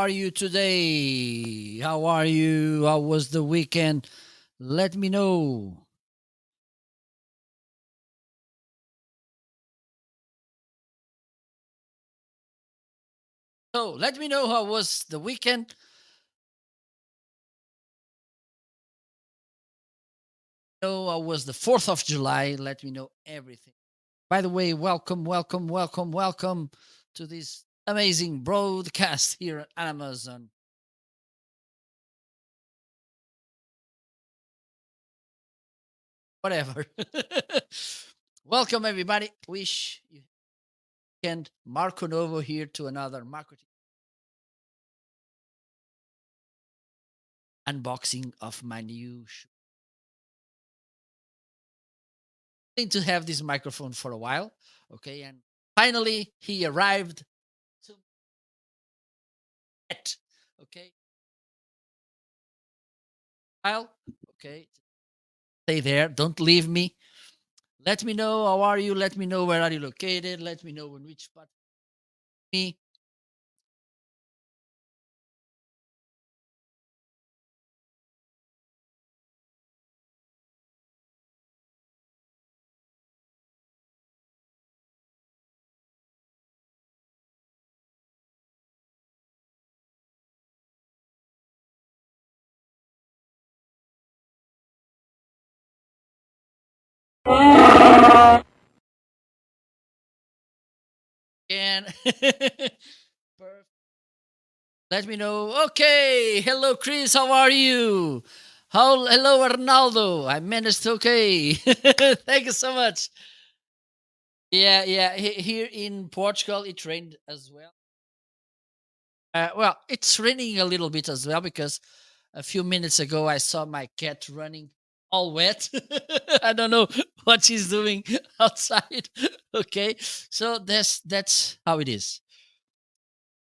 are you today? How are you? How was the weekend? Let me know. So, let me know how was the weekend. Know how was the 4th of July. Let me know everything. By the way, welcome to this amazing broadcast here at Amazon. Whatever. Welcome, everybody. Wish you can Marco Novo here to another marketing unboxing of my new shoe. To have this microphone for a while, okay, and finally he arrived to it, okay. Well, okay, stay there, don't leave me. Let me know how are you. Let me know where are you located. Let me know in which part. Me and perfect. Let me know. Okay, hello Chris, how are you? How hello Arnaldo, I managed. Okay. Thank you so much. Yeah. Here in Portugal, it rained as well. Well, it's raining a little bit as well because a few minutes ago I saw my cat running all wet. I don't know what she's doing outside. Okay, so that's how it is.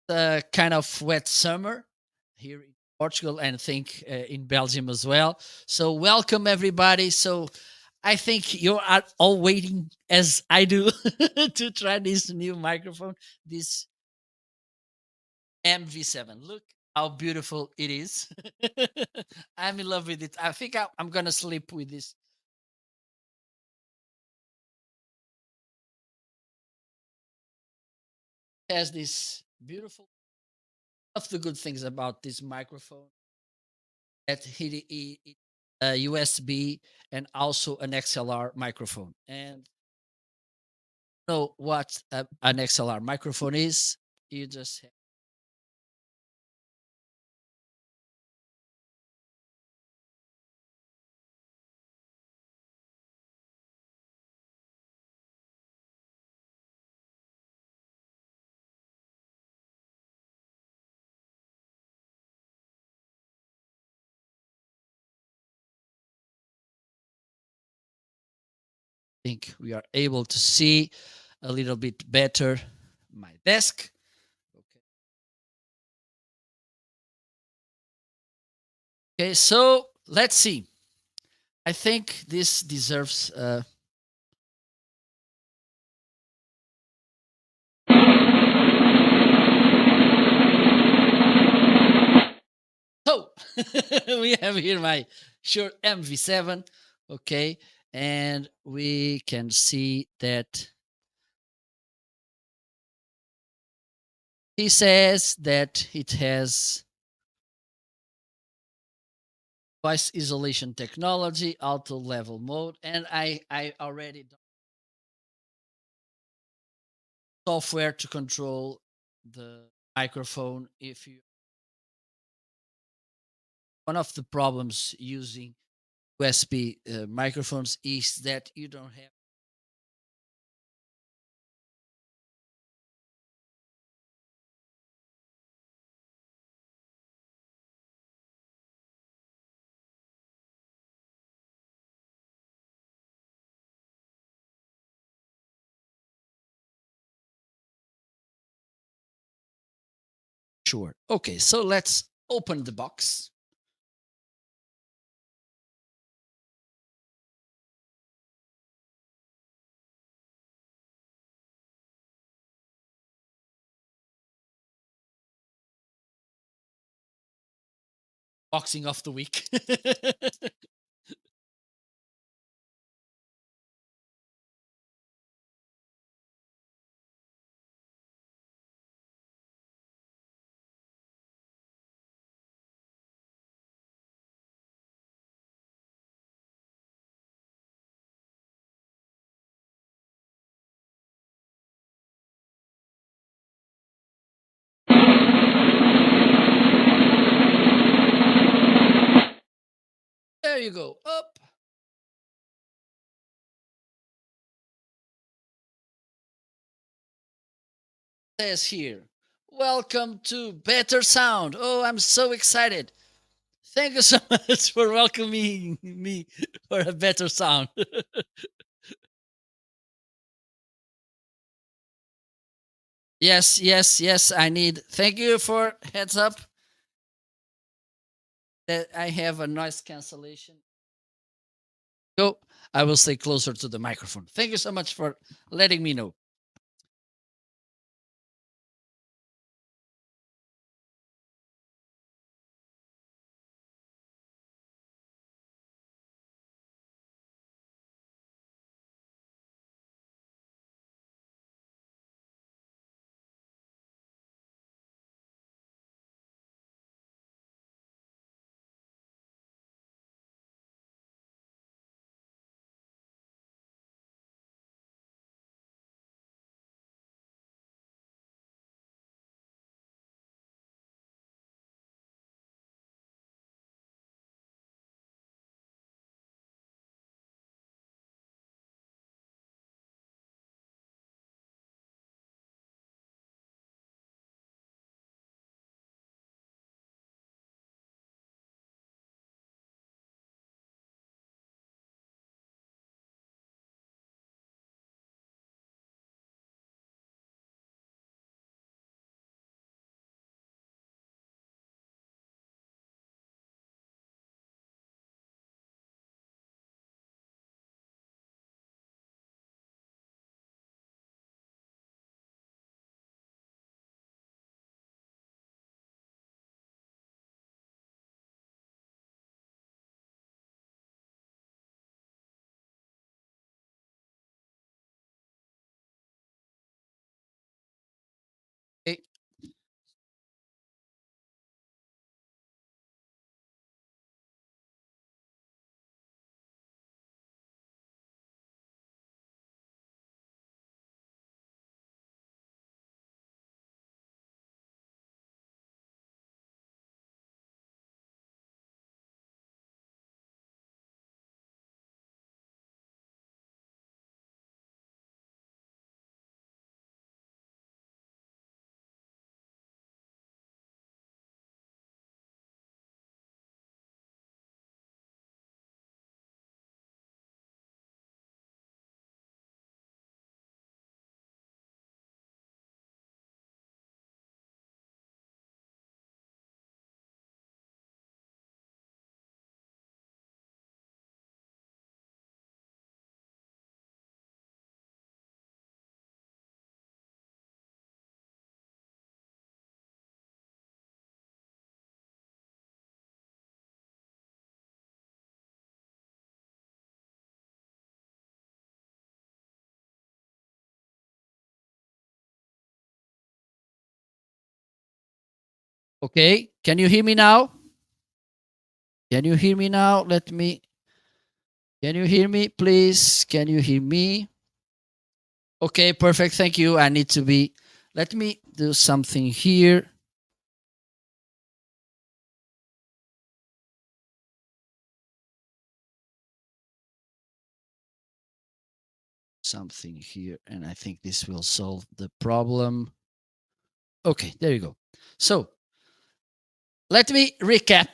Kind of wet summer here in Portugal and I think in Belgium as well. So welcome everybody. So I think you are all waiting as I do to try this new microphone, this MV7. Look how beautiful it is. I'm in love with it. I think I'm gonna sleep with this. It has this beautiful of the good things about this microphone that it a USB and also an XLR microphone. And know what an XLR microphone is? You just think we are able to see a little bit better my desk. Okay. Okay, so let's see. I think this deserves so we have here my Shure MV7, okay, and we can see that he says that it has voice isolation technology, auto level mode, and I already software to control the microphone. If you one of the problems using USB microphones is that you don't have Sure. Okay, so let's open the box. Boxing of the week. There you go. Up. Says here. Welcome to Better Sound. Oh, I'm so excited. Thank you so much for welcoming me for a better sound. Yes, yes, yes. I need. Thank you for heads up that I have a noise cancellation. Go. I will stay closer to the microphone. Thank you so much for letting me know. Okay. Okay. Can you hear me now? Can you hear me now? Let me. Can you hear me, please? Can you hear me? Okay, perfect. Thank you. I need to be. Let me do something here. Something here, and I think this will solve the problem. Okay, there you go. So let me recap.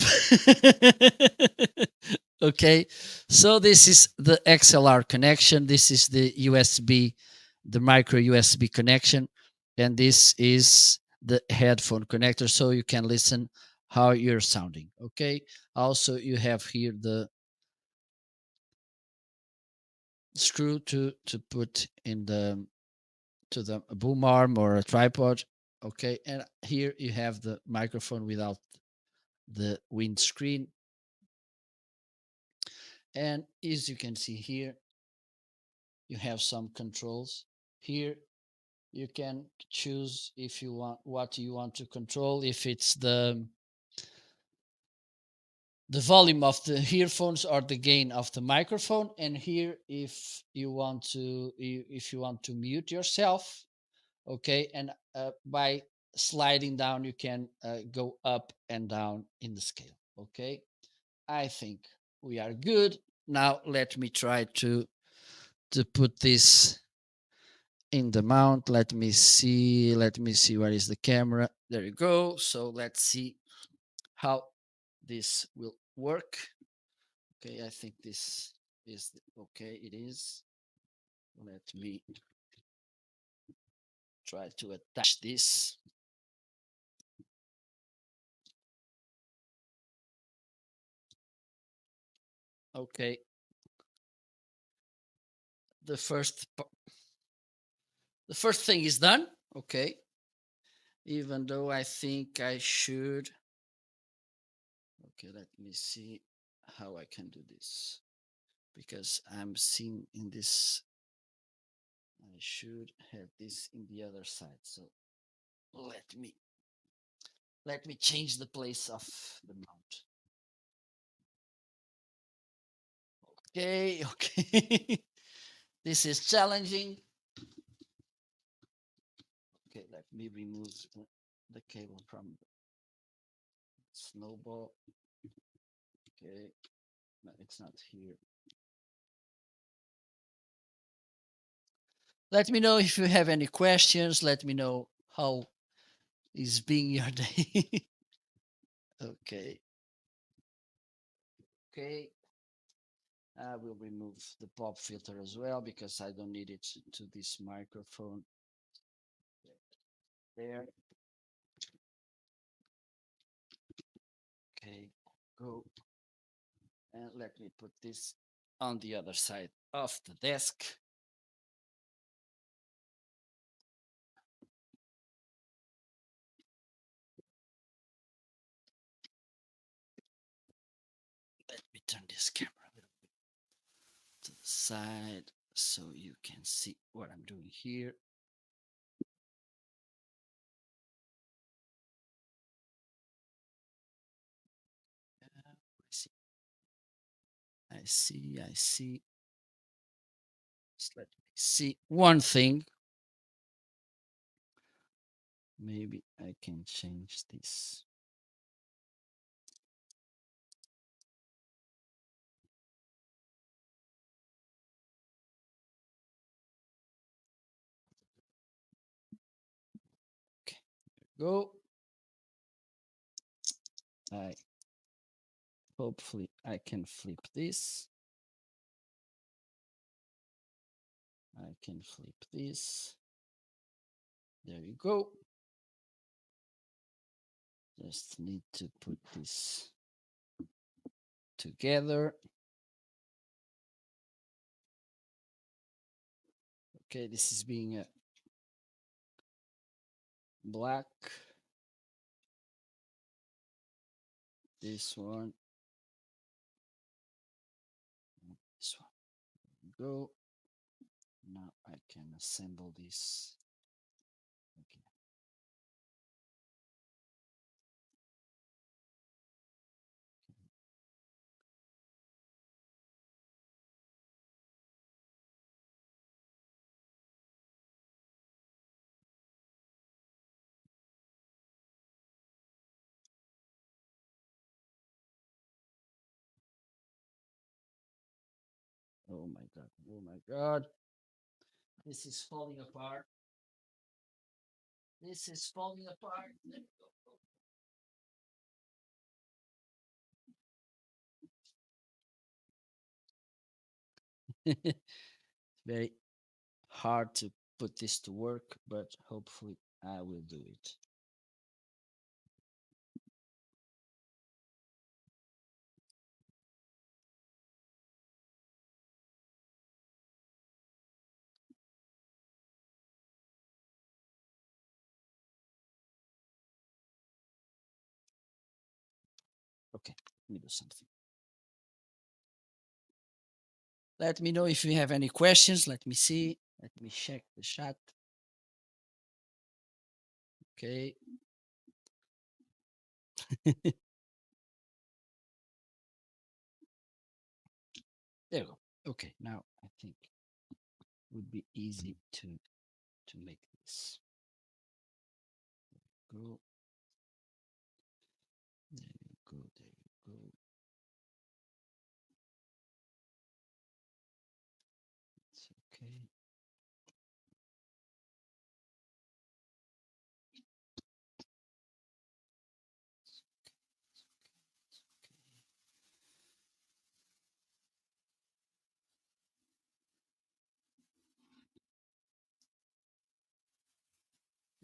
Okay, so this is the XLR connection. This is the USB, the micro USB connection, and this is the headphone connector, so you can listen how you're sounding. Okay. Also, you have here the screw to put in the to the boom arm or a tripod. Okay, and here you have the microphone without the windscreen. And as you can see here, you have some controls. Here you can choose if you want what you want to control, if it's the volume of the earphones or the gain of the microphone. And here, if you want to mute yourself, okay, and by sliding down you can go up and down in the scale. Okay, I think we are good. Now let me try to put this in the mount. Let me see where is the camera. There you go. So let's see how this will work. Okay, I think this is okay. It is. Let me try to attach this. Okay, the first the first thing is done. Okay, even though I think I should. Okay, let me see how I can do this, because I'm seeing in this, I should have this in the other side. So let me let me change the place of the mount. Okay, okay. This is challenging. Okay, let me remove the cable from the snowball. Okay, no, it's not here. Let me know if you have any questions. Let me know how is being your day. Okay, okay. I will remove the pop filter as well because I don't need it to this microphone. There. Okay, go. And let me put this on the other side of the desk. Let me turn this camera a little bit to the side so you can see what I'm doing here. I see. Just let me see one thing. Maybe I can change this. Okay, go. I hopefully I can flip this. I can flip this. There you go. Just need to put this together. Okay, this is being a black. This one. This one. Go. Now I can assemble this. Okay. Oh my god. Oh my god. This is falling apart. This is falling apart. There we go. Very hard to put this to work, but hopefully I will do it. Okay, let me do something. Let me know if you have any questions. Let me see. Let me check the chat. Okay. There you go. Okay, now I think it would be easy to make this go. There you go. There you go. It's okay.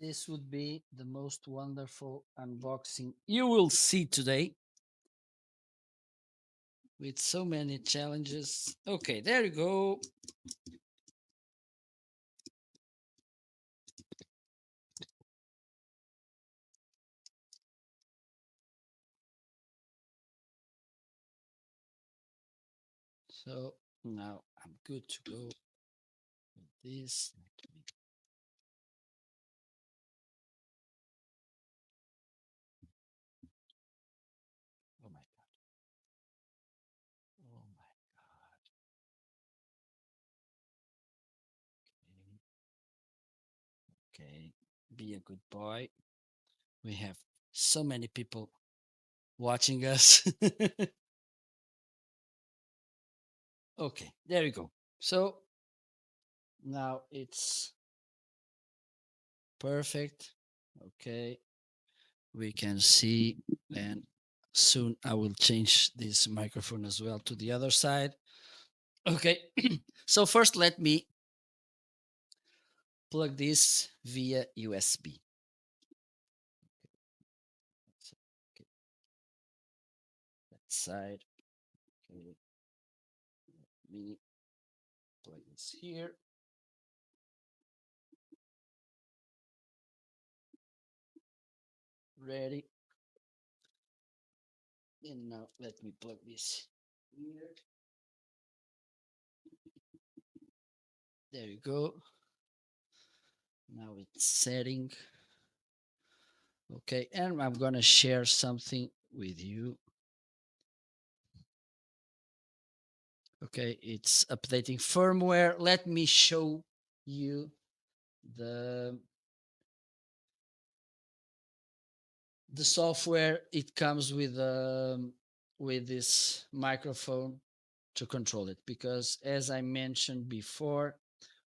This would be the most wonderful unboxing you will see today with so many challenges. Okay, there you go. So now I'm good to go with this. Oh my God. Oh my God. Okay. Okay. Be a good boy. We have so many people watching us. Okay, there you go. So now it's perfect. Okay, we can see, and soon I will change this microphone as well to the other side. Okay, so first let me plug this via USB. Okay, that side. Okay, let me plug this here. Ready. And now let me plug this here. There you go. Now it's setting. Okay, and I'm gonna share something with you. Okay, it's updating firmware. Let me show you the the software. It comes with this microphone to control it, because as I mentioned before,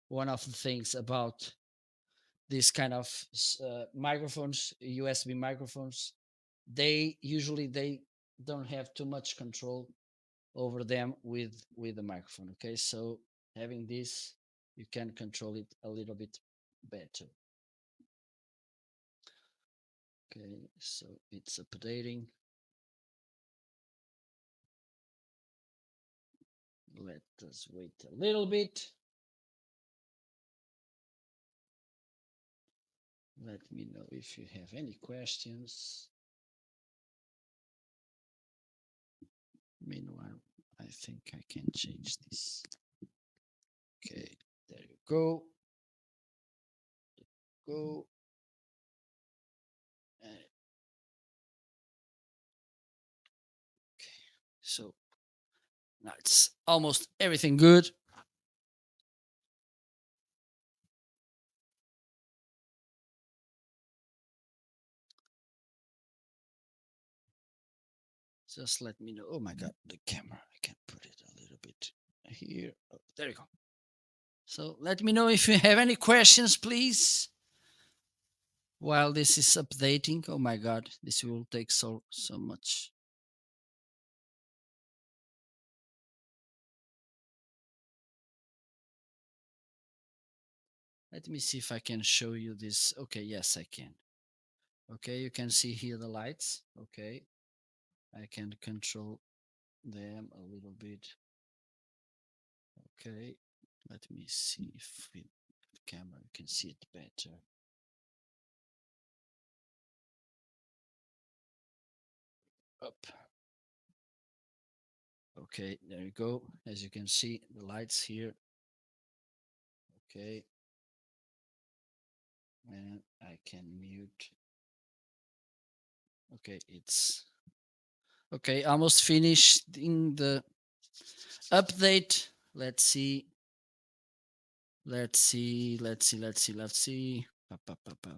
one of the things about these kind of microphones, USB microphones, they don't have too much control over them with the microphone. Okay, so having this, you can control it a little bit better. Okay, so it's updating. Let us wait a little bit. Let me know if you have any questions. Meanwhile, I think I can change this. Okay, there you go. Go. Okay, so now it's almost everything good. Just let me know. Oh my God, the camera. I can put it a little bit here. Oh, there you go. So let me know if you have any questions, please. While this is updating. Oh my God, this will take so much. Let me see if I can show you this. Okay, yes, I can. Okay, you can see here the lights. Okay, I can control them a little bit. Okay, let me see if with the camera you can see it better. Up. Okay, there you go. As you can see, the lights here. Okay, and I can mute. Okay, it's okay. Almost finished in the update. Let's see. Let's see. Let's see. Let's see. Let's see. Pa, pa, pa, pa.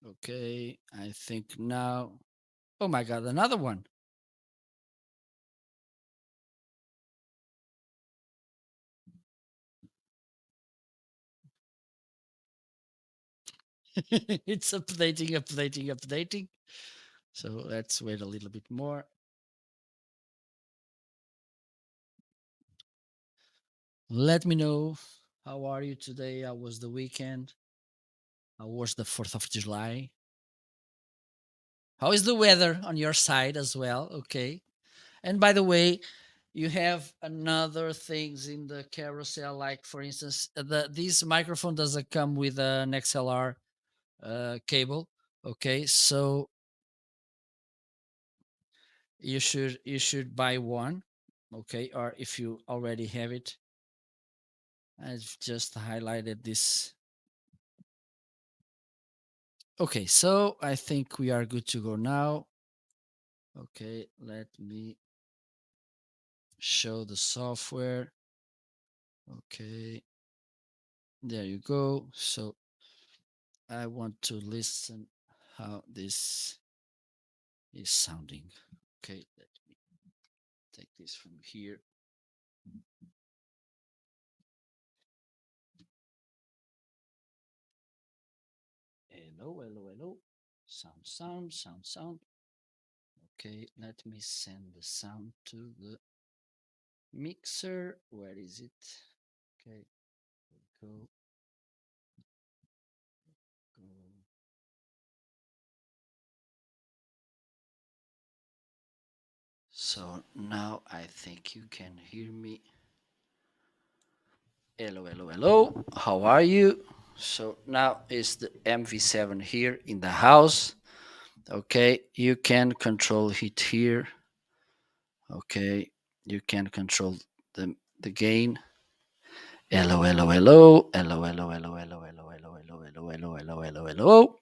Okay, I think now. Oh my God, another one. It's updating, updating, updating. So let's wait a little bit more. Let me know, how are you today? How was the weekend? How was the 4th of July? How is the weather on your side as well? Okay. And by the way, you have another things in the carousel, like for instance, this microphone doesn't come with an XLR cable. Okay, so you should buy one. Okay, or if you already have it, I've just highlighted this. Okay, so I think we are good to go now. Okay, let me show the software. Okay, there you go. So I want to listen how this is sounding. Okay, let me take this from here. Hello, hello, hello. Sound, sound, sound, sound. Okay, let me send the sound to the mixer. Where is it? Okay, go, go. So now I think you can hear me. Hello, hello, hello. How are you? So now is the MV7 here in the house. Okay, you can control it here. Okay, you can control the gain. Hello, hello, hello, hello, hello, hello, hello, hello, hello, hello, hello, hello, hello, hello, hello.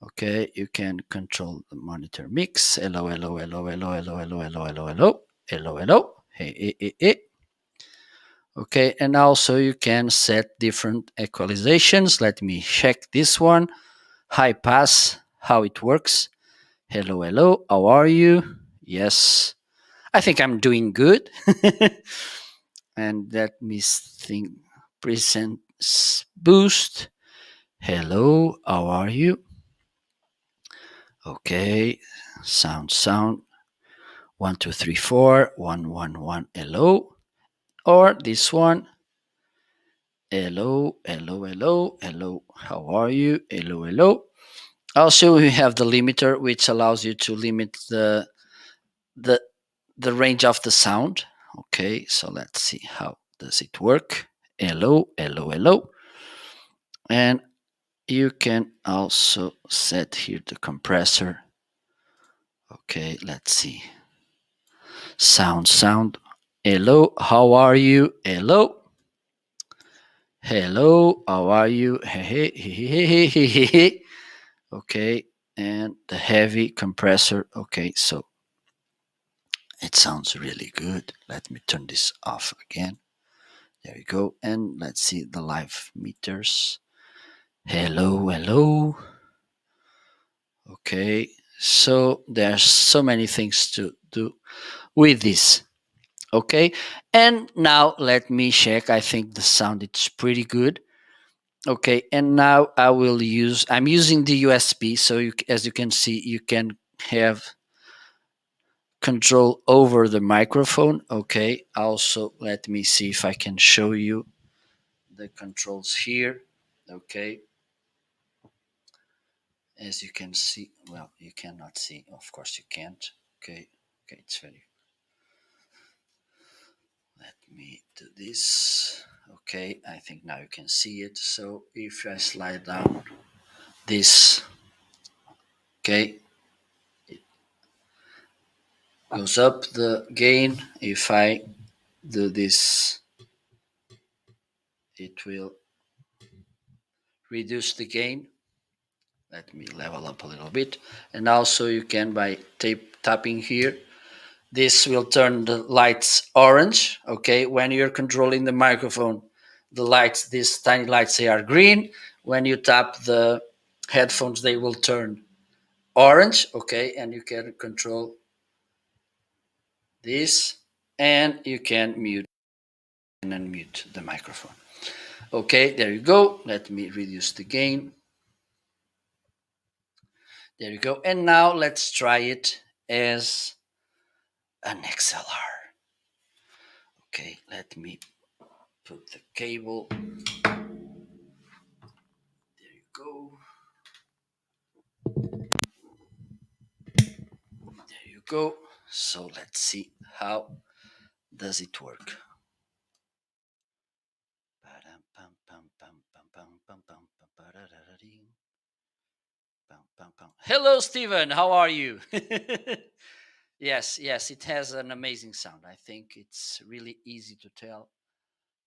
Okay, you can control the monitor mix. Hello, hello, hello, hello, hello, hello, hello, hello, hello, hello, hello. Hey, hey, hey, hey. Okay, and also you can set different equalizations. Let me check this one. High pass, how it works. Hello, hello, how are you? Yes, I think I'm doing good. And let me think. Present boost. Hello, how are you? Okay, sound, sound. 1 2 3 4 1 1 1. Hello, or this one. Hello, hello, hello, hello. How are you? Hello, hello. Also, we have the limiter, which allows you to limit the the range of the sound. Okay, so let's see how does it work. Hello, hello, hello, and you can also set here the compressor. Okay, let's see. Sound, sound. Hello, how are you? Hello. Hello, how are you? Hey, hey, hey, hey, hey, hey, hey. Okay, and the heavy compressor. Okay, so it sounds really good. Let me turn this off again. There we go. And let's see the live meters. Hello, hello. Okay, so there's so many things to do with this. Okay, and now let me check. I think the sound is pretty good. Okay, and now I'm using the USB, so as you can see, you can have control over the microphone. Okay, also let me see if I can show you the controls here. Okay, as you can see, well, you cannot see, of course you can't. Okay, okay, it's very, let me do this. Okay, I think now you can see it. So if I slide down this, okay, goes up the gain. If I do this, it will reduce the gain. Let me level up a little bit. And also you can by tapping here, this will turn the lights orange. Okay, when you're controlling the microphone, the lights, these tiny lights, they are green. When you tap the headphones, they will turn orange. Okay, and you can control this, and you can mute and unmute the microphone. Okay, there you go. Let me reduce the gain. There you go. And now let's try it as an XLR. Okay, let me put the cable. There you go. There you go. So let's see how does it work. Hello, Stephen. How are you? Yes, yes, it has an amazing sound. I think it's really easy to tell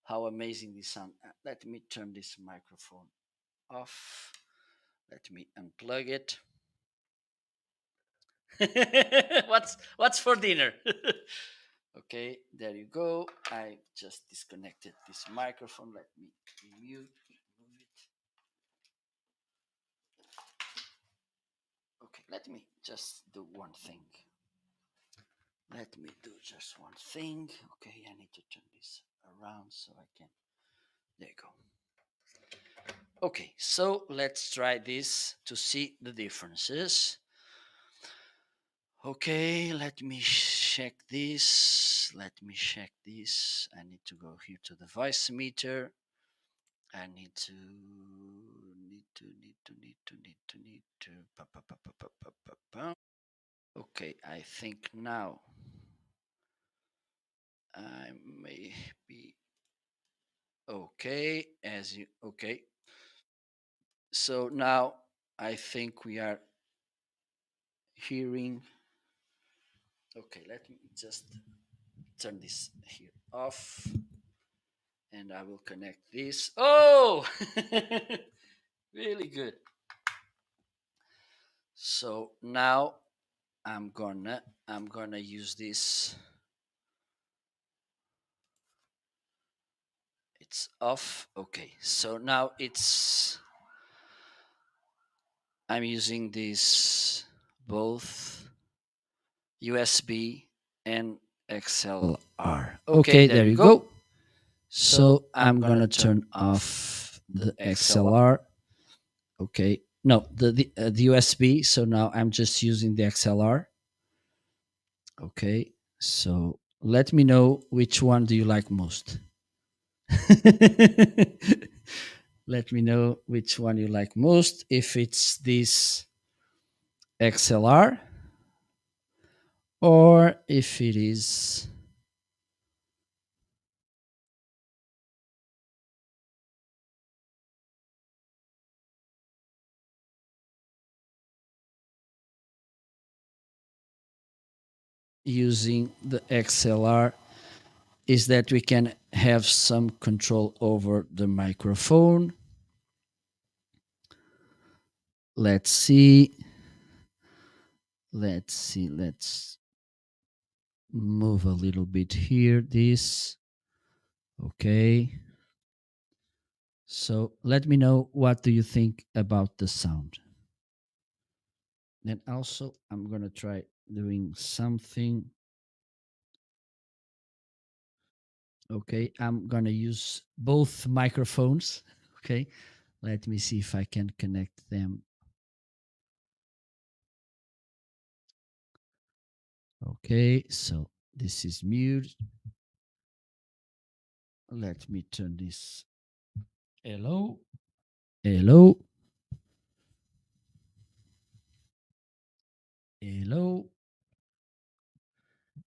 how amazing this sound. Let me turn this microphone off. Let me unplug it. What's for dinner? Okay, there you go. I just disconnected this microphone. Let me mute remove it. Okay, let me just do one thing. Let me do just one thing. Okay, I need to turn this around so I can. There you go. Okay, so let's try this to see the differences. Okay, let me check this. Let me check this. I need to go here to the voice meter. I need to need to. Okay, I think now I may be okay. As you okay, so now I think we are hearing. Okay, let me just turn this here off, and I will connect this. Oh, really good. So now I'm gonna use this. It's off. Okay, so now I'm using this both USB and XLR. Okay, there you go. So I'm gonna turn off the XLR. Okay, no, the USB. So now I'm just using the XLR. Okay, so let me know which one do you like most. Let me know which one you like most. If it's this XLR or if it is using the XLR, is that we can have some control over the microphone. Let's see. Let's move a little bit here. This. Okay. So let me know what do you think about the sound. And also I'm going to try doing something. Okay, I'm going to use both microphones. Okay. Let me see if I can connect them. Okay, so this is mute. Let me turn this. Hello. Hello. Hello.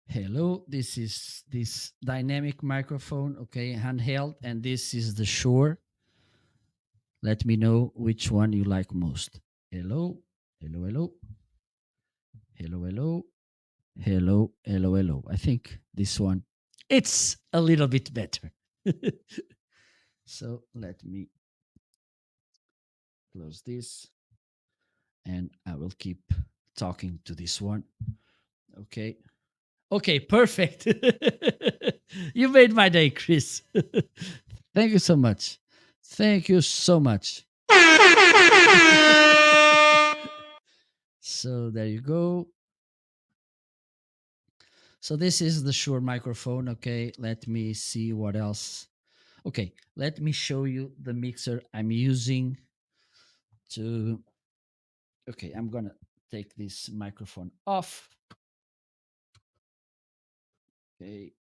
Hello. This is this dynamic microphone. Okay, handheld, and this is the Shure. Let me know which one you like most. Hello. Hello. Hello. Hello. Hello. Hello, hello, hello. I think this one it's a little bit better. So let me close this and I will keep talking to this one. Okay. Okay, perfect. You made my day, Chris. Thank you so much. Thank you so much. So there you go. So this is the Shure microphone. Okay, let me see what else. Okay, let me show you the mixer I'm using to. Okay, I'm gonna take this microphone off. Okay.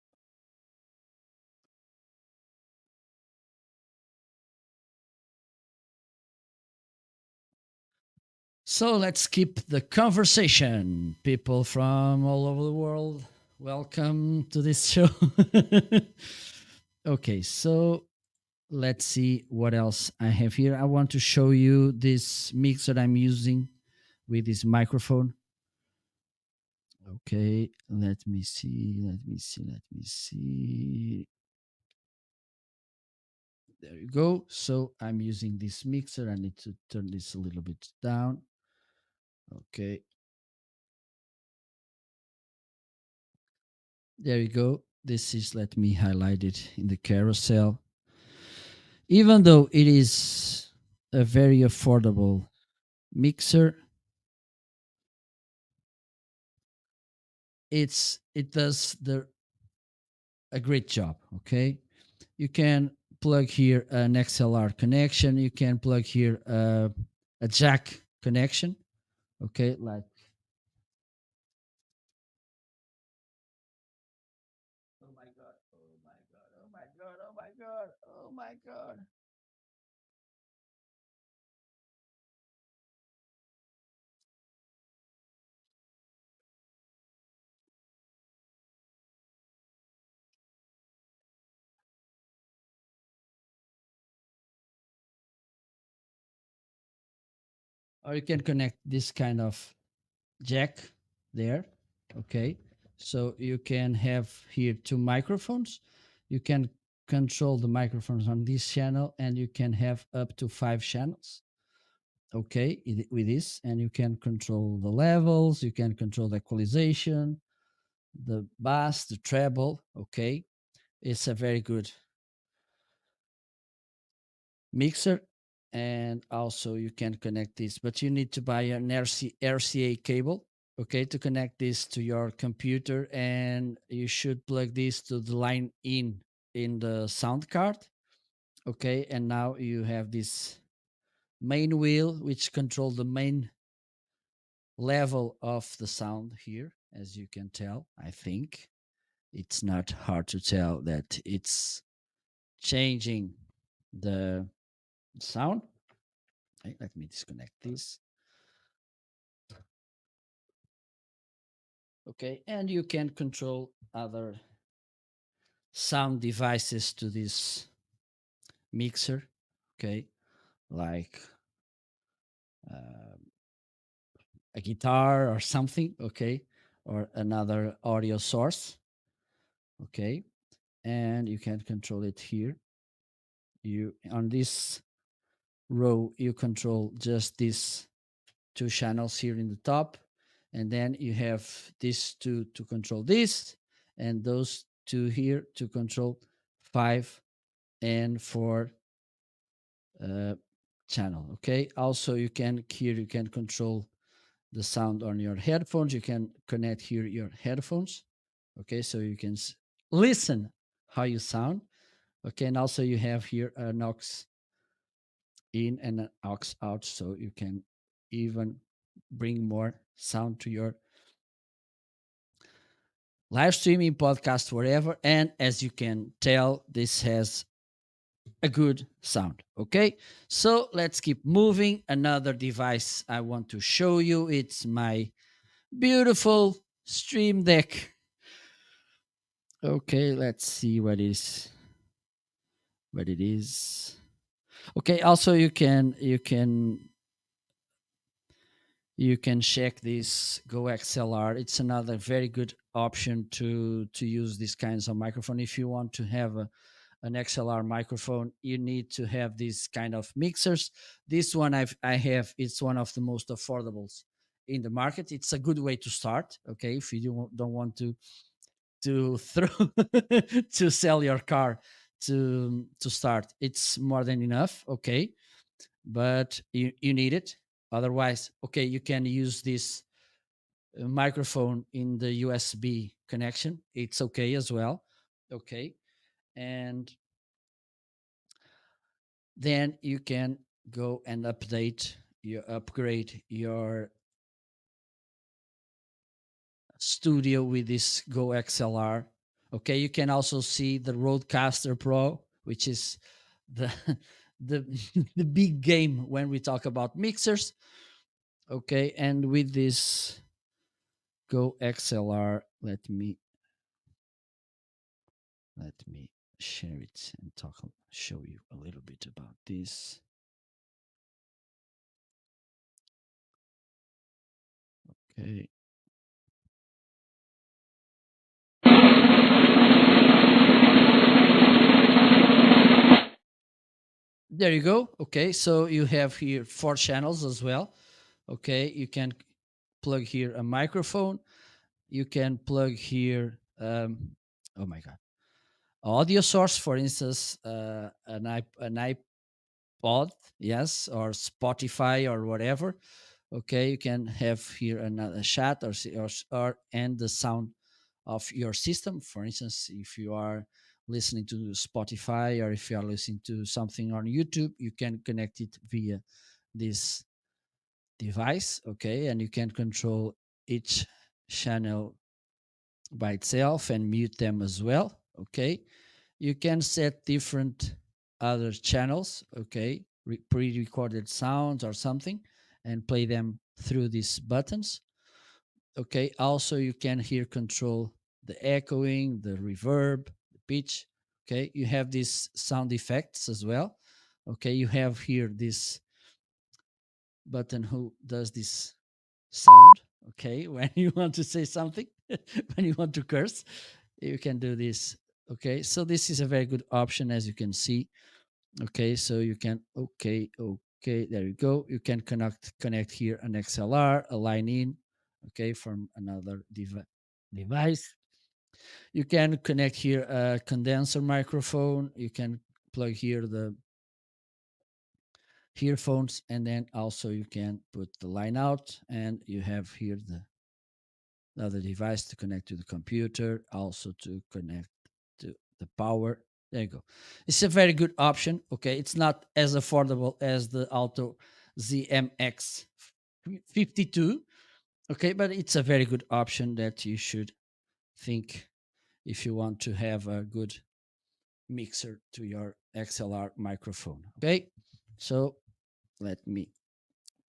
So let's keep the conversation. People from all over the world, welcome to this show. Okay, so let's see what else I have here. I want to show you this mix that I'm using with this microphone. Okay, let me see. There you go. So I'm using this mixer. I need to turn this a little bit down. Okay, there you go. This is, let me highlight it in the carousel. Even though it is a very affordable mixer, it does a great job. Okay, you can plug here an XLR connection. You can plug here a jack connection. Okay, like, oh my god, oh my god, oh my god, oh my god, oh my god. Or you can connect this kind of jack there. Okay, so you can have here two microphones. You can control the microphones on this channel, and you can have up to 5 channels. Okay, with this, and you can control the levels, you can control the equalization, the bass, the treble. Okay, it's a very good mixer. And also you can connect this, but you need to buy an RCA cable, okay, to connect this to your computer, and you should plug this to the line in the sound card. Okay, and now you have this main wheel which control the main level of the sound here. As you can tell, I think it's not hard to tell that it's changing the sound. Okay, let me disconnect this. Okay, and you can control other sound devices to this mixer. Okay, like uh, a guitar or something. Okay, or another audio source. Okay, and you can control it here. You on this row you control just these two channels here in the top, and then you have these two to control this, and those two here to control 5 and 4 uh, channel. Okay, also you can here you can control the sound on your headphones. You can connect here your headphones. Okay, so you can listen how you sound. Okay, and also you have here an aux in and an aux out, so you can even bring more sound to your live streaming, podcast, wherever. And as you can tell, this has a good sound. Okay, so let's keep moving. Another device I want to show you, it's my beautiful stream deck. Okay, let's see what it is. Okay, also you can you can check this Go XLR. It's another very good option to use these kinds of microphone. If you want to have an XLR microphone, you need to have these kind of mixers. This one I have, it's one of the most affordables in the market. It's a good way to start. Okay, if you don't want to throw to sell your car to start, it's more than enough. Okay, but you need it. Otherwise, okay, you can use this microphone in the USB connection. It's okay as well. Okay, and then you can go and upgrade your studio with this Go XLR. Okay, you can also see the Rodecaster Pro, which is the the the big game when we talk about mixers. Okay, and with this Go XLR, let me share it and show you a little bit about this. Okay, there you go. Okay, so you have here 4 channels as well. Okay, you can plug here a microphone. You can plug here, oh my god, audio source, for instance, an iPod, yes, or Spotify or whatever. Okay, you can have here another chat or and the sound of your system. For instance, if you are listening to Spotify or if you are listening to something on YouTube, you can connect it via this device. Okay, and you can control each channel by itself and mute them as well. Okay, you can set different other channels. Okay, pre-recorded sounds or something, and play them through these buttons. Okay, also you can here control the echoing, the reverb, the pitch. Okay, you have these sound effects as well. Okay, you have here this button who does this sound. Okay, when you want to say something, when you want to curse, you can do this. Okay, so this is a very good option, as you can see. Okay, so you can, okay, there you go. You can connect here an XLR, a line in, okay, from another device. You can connect here a condenser microphone. You can plug here the earphones, and then also you can put the line out, and you have here the other device to connect to the computer, also to connect to the power. There you go. It's a very good option. Okay, it's not as affordable as the Alto ZMX 52. Okay, but it's a very good option that you should think if you want to have a good mixer to your XLR microphone. Okay, so let me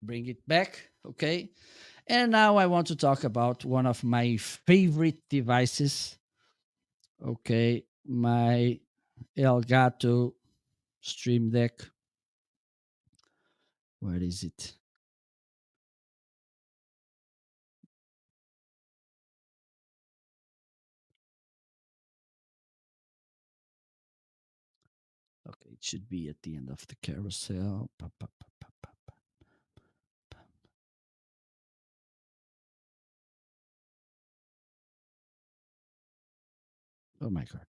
bring it back. Okay, and now I want to talk about one of my favorite devices. Okay, my Elgato Stream Deck. Where is it? Okay, it should be at the end of the carousel. Oh my god.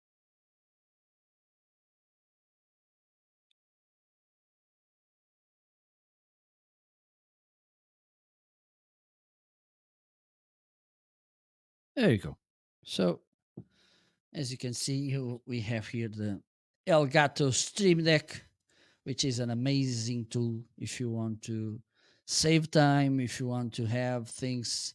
There you go. So, as you can see, we have here the Elgato Stream Deck, which is an amazing tool if you want to save time, if you want to have things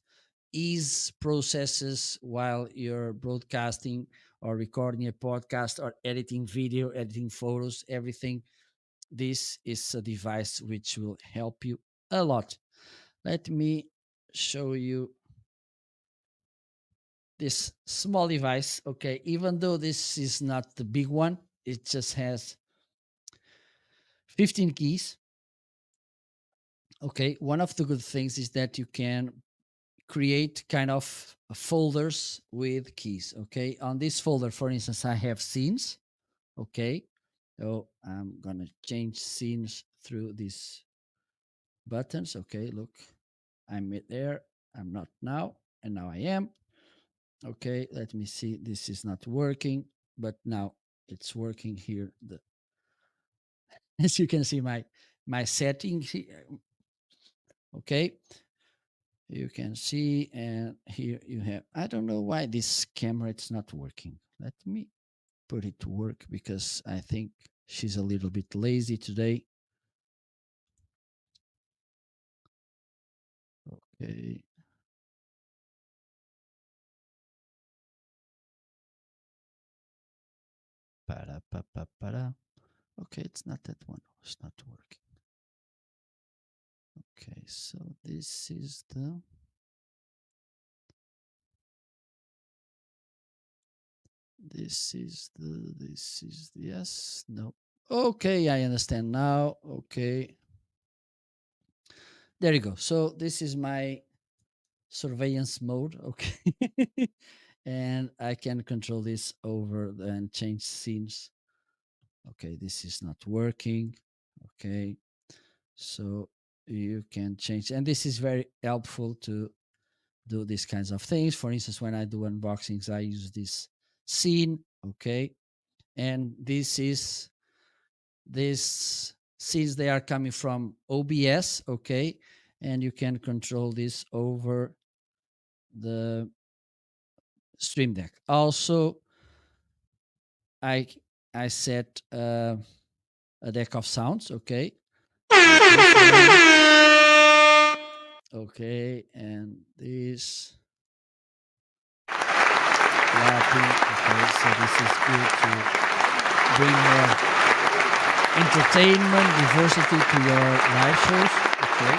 ease processes while you're broadcasting or recording a podcast or editing video, editing photos, everything. This is a device which will help you a lot. Let me show you this small device. Okay, even though this is not the big one, it just has 15 keys. Okay, one of the good things is that you can create kind of folders with keys. Okay, on this folder, for instance, I have scenes. Okay, so I'm gonna change scenes through these buttons. Okay, look, there, I'm not now, and now I am. Okay, let me see, this is not working, but now it's working here. As you can see, my setting here. Okay, you can see, and here you have, I don't know why this camera it's not working. Let me put it to work, because I think she's a little bit lazy today. Okay. Para. Okay, it's not that one. It's not working. Okay, so this is yes, no. Okay, I understand now. Okay, there you go. So this is my surveillance mode. Okay. And I can control this over and change scenes. Okay, this is not working. Okay, so you can change, and this is very helpful to do these kinds of things. For instance, when I do unboxings, I use this scene. Okay, and this scenes, they are coming from OBS. Okay, and you can control this over the Stream Deck. Also, I I set a deck of sounds. Okay, like this one. Okay, and this clapping. Okay, so this is good to bring more entertainment, diversity to your live shows. Okay,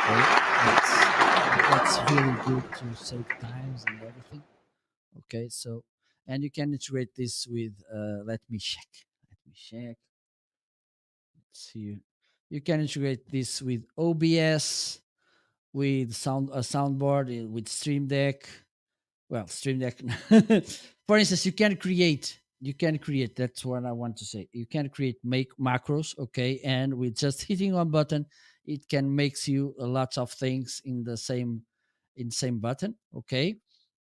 okay, that's really good to save times and everything. Okay, so, and you can integrate this with let me check. Let me check. Let's see. You can integrate this with OBS, with a soundboard, with Stream Deck. Well, Stream Deck. For instance, you can create, that's what I want to say. You can create make macros. Okay, and with just hitting one button, it can makes you lots of things in same button. Okay,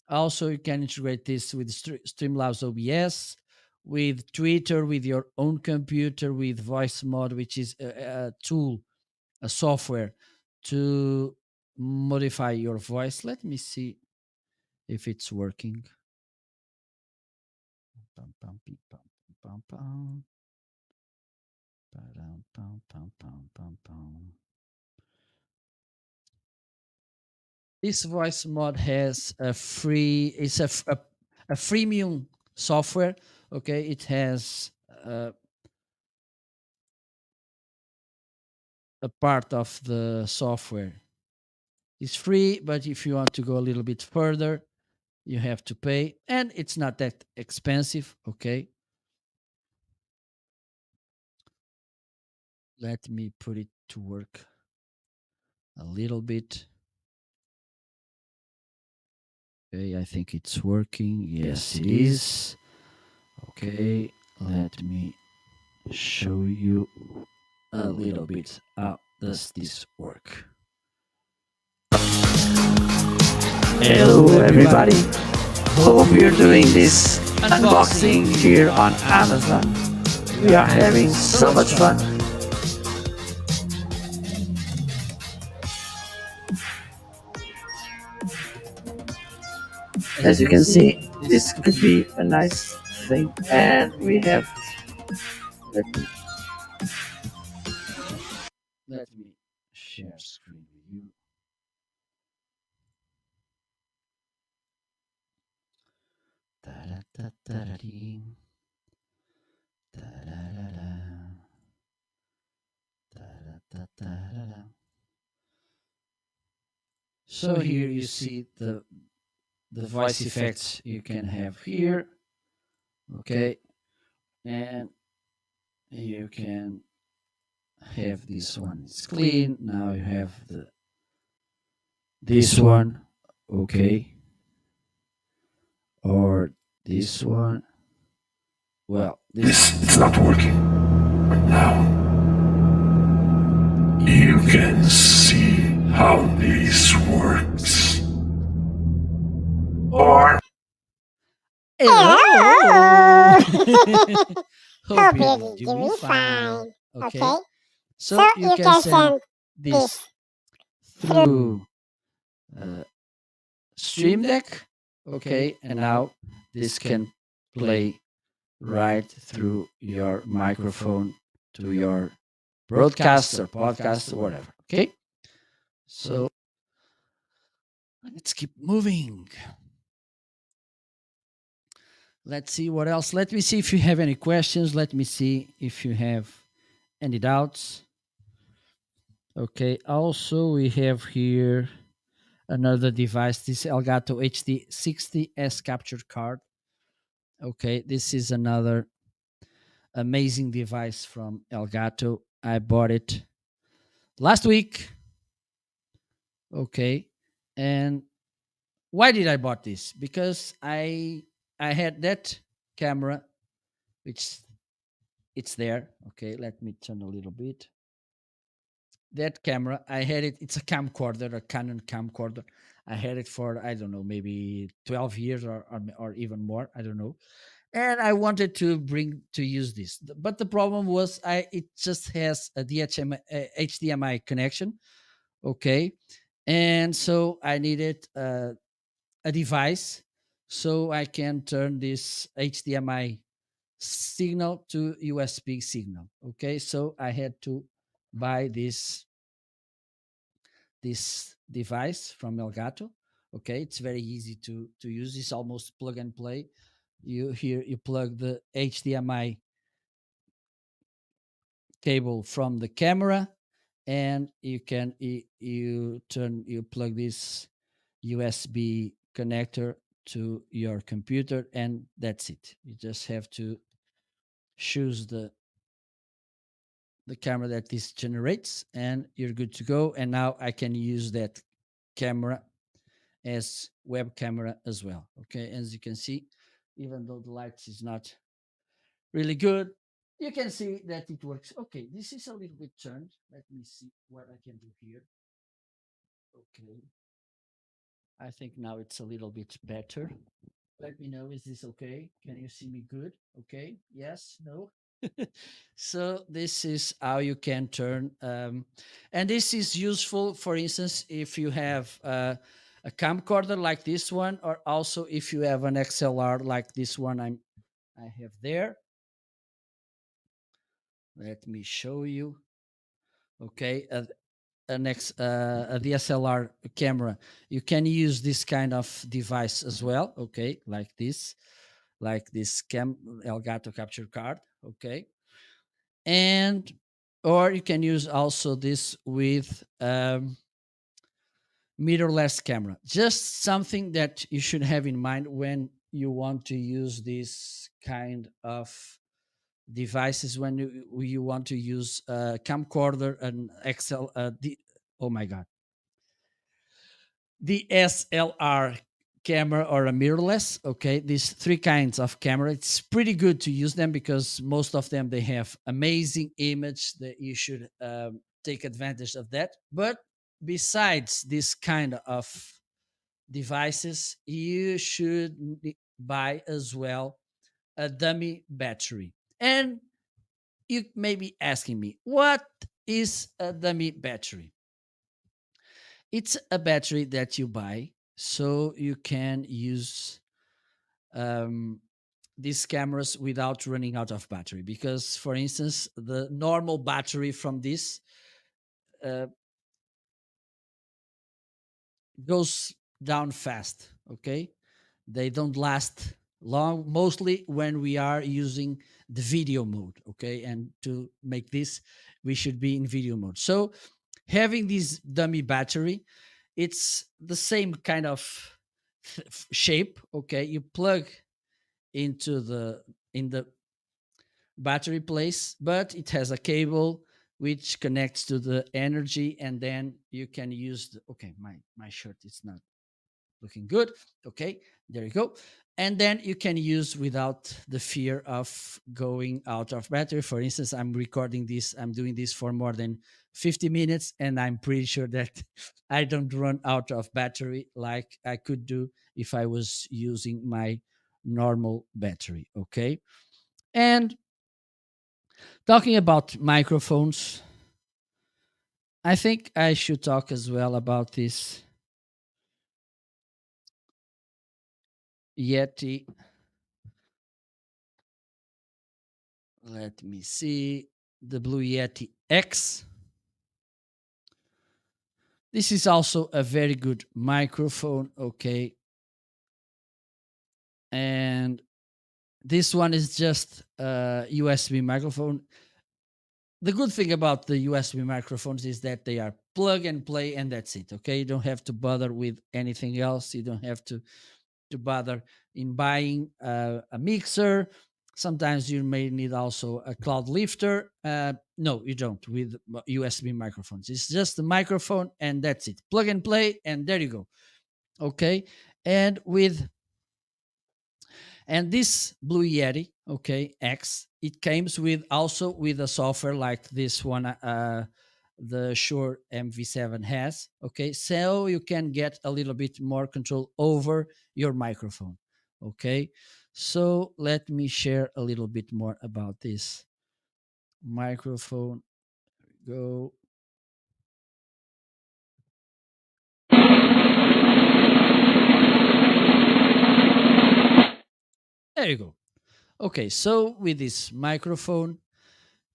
also you can integrate this with Streamlabs OBS, with Twitter, with your own computer, with voice mod, which is a tool, a software to modify your voice. Let me see if it's working. Pam, pam, pee, pam, pam, pam. Ba-dum, pam, pam, pam, pam, pam. This voice mod has a free, it's a freemium software. Okay, it has a part of the software is free, but if you want to go a little bit further, you have to pay, and it's not that expensive. Okay, let me put it to work a little bit. Okay, I think it's working. Yes, it is. Okay, let me show you a little bit how does this work. Hello everybody, hope you're doing this unboxing here on Amazon. We are having so much fun. As you can see, this could be a nice thing, and we have, let me share screen with you. Ta-da-da-da-da-dee. Ta-da-da-da. Ta-da-da-da-da. So here you see the voice effects you can have here. Okay, and you can have this one. It's clean. Now you have this one, okay, or this one. Well, this It's not working. But now you can see how this works. Or hello. Hope Hope you're you're doing doing fine. fine. Okay, Okay, so so you you can can send send this this through. through uh, Stream Deck. Okay, and now this can play right through your microphone to your broadcast or podcast or whatever. Okay, so let's keep moving. Let's see what else. Let me see if you have any questions. Let me see if you have any doubts. Okay, also we have here another device, this Elgato HD60S capture card. Okay, this is another amazing device from Elgato. I bought it last week. Okay, and why did I bought this? Because I had that camera, which it's there. Okay, let me turn a little bit. That camera, I had it. It's a camcorder, a Canon camcorder. I had it for, I don't know, maybe 12 years or even more. I don't know. And I wanted to bring to use this, but the problem was it just has a HDMI connection. Okay, and so I needed a device so I can turn this HDMI signal to USB signal. Okay, so I had to buy this device from Elgato. Okay, it's very easy to use. It's almost plug and play. You plug the HDMI cable from the camera, and you plug this USB connector to your computer, and that's it. You just have to choose the camera that this generates, and you're good to go. And now I can use that camera as web camera as well. Okay, as you can see, even though the lights is not really good, you can see that it works. Okay, this is a little bit turned. Let me see what I can do here. Okay, I think now it's a little bit better. Let me know, is this okay? Can you see me good? Okay, yes, no. So this is how you can turn, and this is useful, for instance, if you have a camcorder like this one, or also if you have an XLR like this one I have there. Let me show you. Okay, a DSLR camera, you can use this kind of device as well. Okay, like this Elgato capture card. Okay, and or you can use also this with mirrorless camera. Just something that you should have in mind when you want to use this kind of devices, when you want to use a camcorder, an XL, oh my god, the SLR camera or a mirrorless. Okay, these three kinds of camera, it's pretty good to use them because most of them, they have amazing image that you should take advantage of that. But besides this kind of devices, you should buy as well a dummy battery. And you may be asking me, what is a dummy battery? It's a battery that you buy so you can use um, these cameras without running out of battery. Because, for instance, the normal battery from this uh, goes down fast. Okay, they don't last long, mostly when we are using the video mode. Okay, and to make this, we should be in video mode. So having this dummy battery, it's the same kind of shape. Okay, you plug into the in the battery place, but it has a cable which connects to the energy, and then you can use the, okay, my shirt is not looking good. Okay, there you go. And then you can use without the fear of going out of battery. For instance, I'm recording this, I'm doing this for more than 50 minutes, and I'm pretty sure that I don't run out of battery like I could do if I was using my normal battery. Okay. And talking about microphones, I think I should talk as well about this Yeti. Let me see. The Blue Yeti X. This is also a very good microphone. Okay. And this one is just a USB microphone. The good thing about the USB microphones is that they are plug and play, and that's it. Okay. You don't have to bother with anything else. You don't have to bother in buying a mixer. Sometimes you may need also a cloud lifter. No, you don't with USB microphones. It's just a microphone and that's it. Plug and play, and there you go. Okay, and with and this Blue Yeti, okay, X, it comes with also with a software like this one, the Shure MV7 has. Okay, so you can get a little bit more control over your microphone. Okay, so let me share a little bit more about this microphone. Go. There you go. Okay, so with this microphone,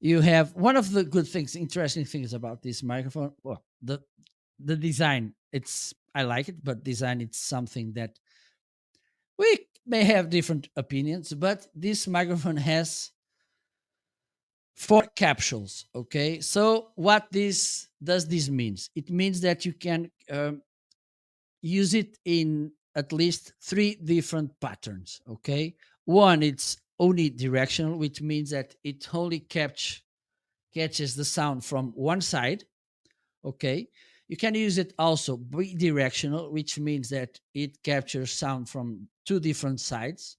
you have one of the good things, interesting things about this microphone. Well, the design, it's I like it, but design it's something that we may have different opinions. But this microphone has four capsules. Okay, so what this means? It means that you can use it in at least three different patterns. Okay, one it's only directional, which means that it only catches the sound from one side. Okay, you can use it also bidirectional, which means that it captures sound from two different sides.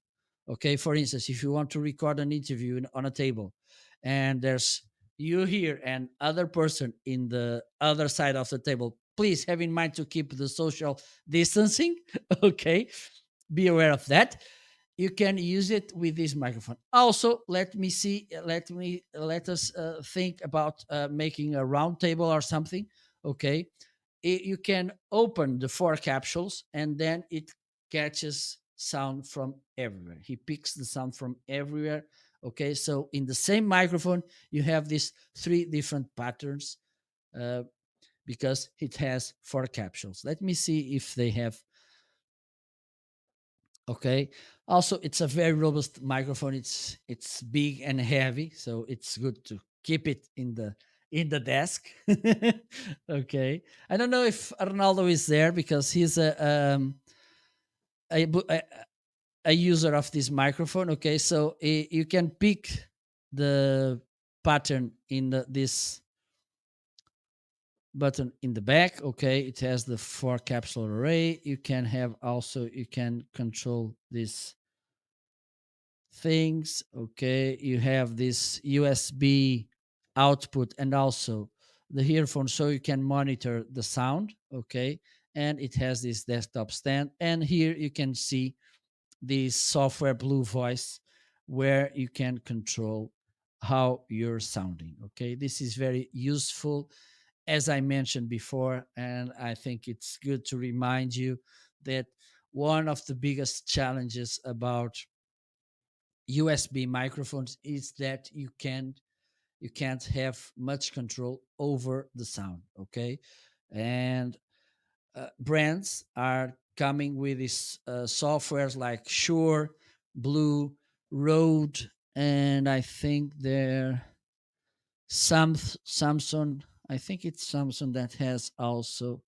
Okay, for instance, if you want to record an interview on a table and there's you here and other person in the other side of the table, please have in mind to keep the social distancing. Okay, be aware of that. You can use it with this microphone. Also, let us think about making a round table or something. Okay, you can open the four capsules and then it catches sound from everywhere. He picks the sound from everywhere. Okay, so in the same microphone you have these three different patterns, uh, because it has four capsules. Let me see if they have. Okay. Also, it's a very robust microphone. It's big and heavy, so it's good to keep it in the desk. Okay. I don't know if Arnaldo is there because he's a, bu- a user of this microphone. Okay, so you can pick the pattern in this button in the back. Okay, it has the four capsule array. You can have also you can control this things. Okay, you have this USB output and also the earphone so you can monitor the sound. Okay, and it has this desktop stand, and here you can see this software Blue Voice where you can control how you're sounding. Okay, this is very useful, as I mentioned before, and I think it's good to remind you that one of the biggest challenges about USB microphones is that you can't have much control over the sound. Okay, and brands are coming with these softwares like Shure, Blue, Rode, and I think there some Samsung. I think it's Samsung that has also.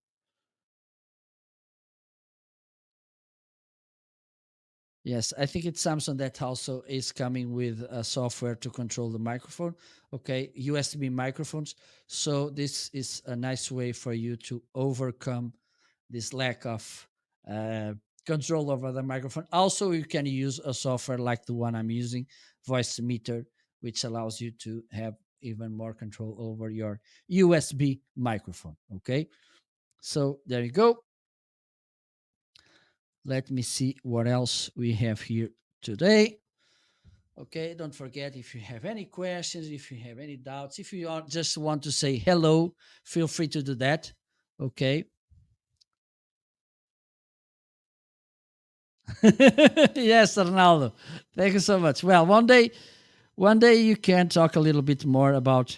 Yes, I think it's Samsung that also is coming with a software to control the microphone. Okay, USB microphones. So this is a nice way for you to overcome this lack of uh, control over the microphone. Also, you can use a software like the one I'm using, Voice Meter, which allows you to have even more control over your USB microphone. Okay, so there you go. Let me see what else we have here today. Okay, don't forget, if you have any questions, if you have any doubts, if you just want to say hello, feel free to do that. Okay. Yes, Ronaldo. Thank you so much. Well, one day you can talk a little bit more about,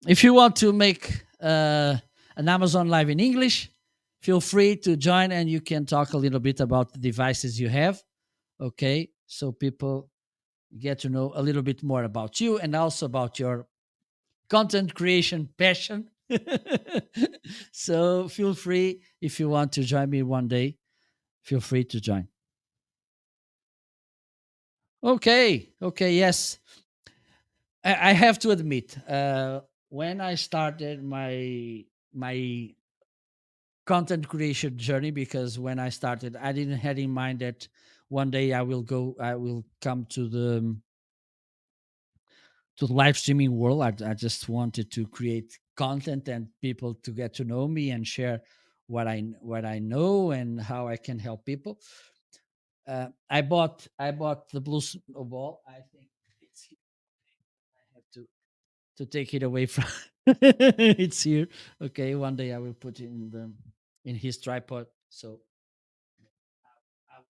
if you want to make an Amazon Live in English, feel free to join and you can talk a little bit about the devices you have. Okay, so people get to know a little bit more about you and also about your content creation passion. So feel free, if you want to join me one day, feel free to join. Okay, yes. I have to admit, when I started my content creation journey, because when I started, I didn't had in mind that one day I will come to the live streaming world. I just wanted to create content and people to get to know me and share what I know and how I can help people. I bought the blue snowball. I think it's here. I have to take it away from. It's here. Okay, one day I will put it in his tripod. So I will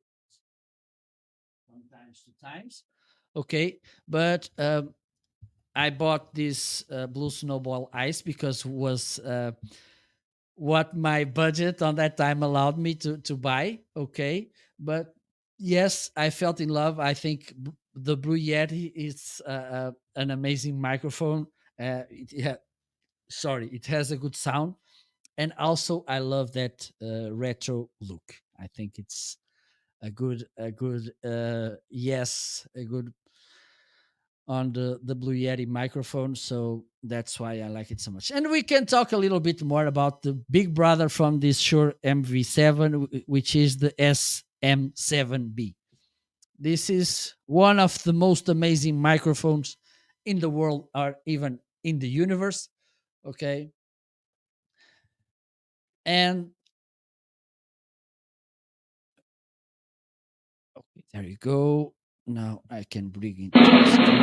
from times to times. Okay, but I bought this blue snowball ice because was what my budget on that time allowed me to buy. Okay, but yes, I felt in love. I think the Blue Yeti is an amazing microphone. Sorry, it has a good sound, and also I love that retro look. I think it's a good on the Blue Yeti microphone. So that's why I like it so much. And we can talk a little bit more about the big brother from this Shure MV7, which is the SM7B. This is one of the most amazing microphones in the world, or even in the universe. Okay. And okay, there you go. Now I can bring it to the screen.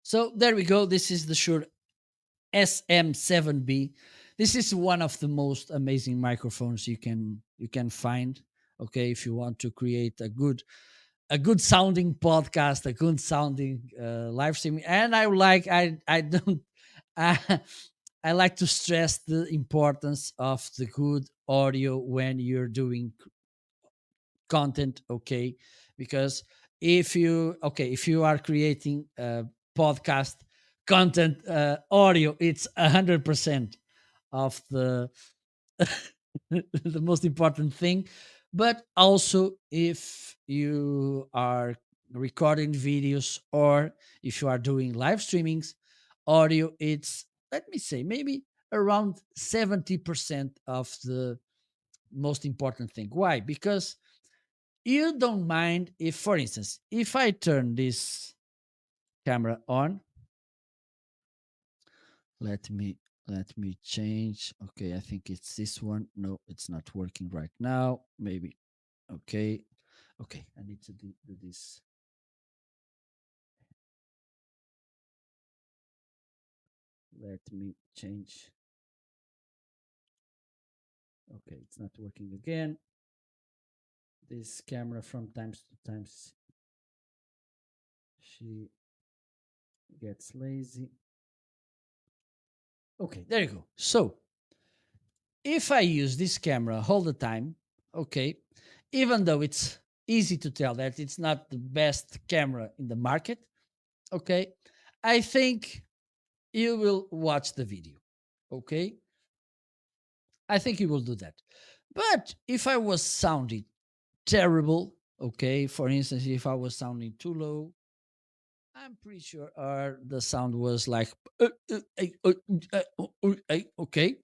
So there we go. This is the Shure SM7B. This is one of the most amazing microphones you can find. Okay, if you want to create a good sounding podcast, a good sounding live streaming, and I don't I, I like to stress the importance of the good audio when you're doing content. Okay, because if you are creating a podcast content, audio, it's 100% of the most important thing. But also, if you are recording videos or if you are doing live streamings, audio, it's, let me say, maybe around 70% of the most important thing. Why? Because you don't mind if, for instance, if I turn this camera on, let me change. Okay, I think it's this one. No, it's not working right now. Maybe. Okay. Okay, I need to do this. Let me change. Okay, it's not working again. This camera from times to times she gets lazy. Okay, there you go. So if I use this camera all the time, okay, even though it's easy to tell that it's not the best camera in the market, okay, I think you will watch the video. Okay, I think you will do that. But if I was sounding terrible, okay, for instance, if I was sounding too low, I'm pretty sure the sound was like, okay.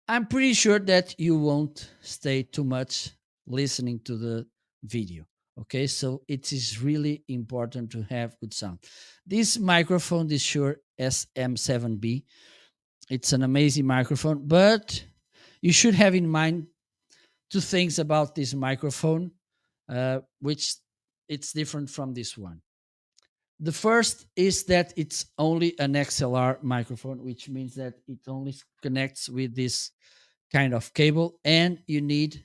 I'm pretty sure that you won't stay too much listening to the video. Okay, so it is really important to have good sound. This microphone, this Shure SM7B, it's an amazing microphone, but you should have in mind two things about this microphone, which it's different from this one. The first is that it's only an XLR microphone, which means that it only connects with this kind of cable, and you need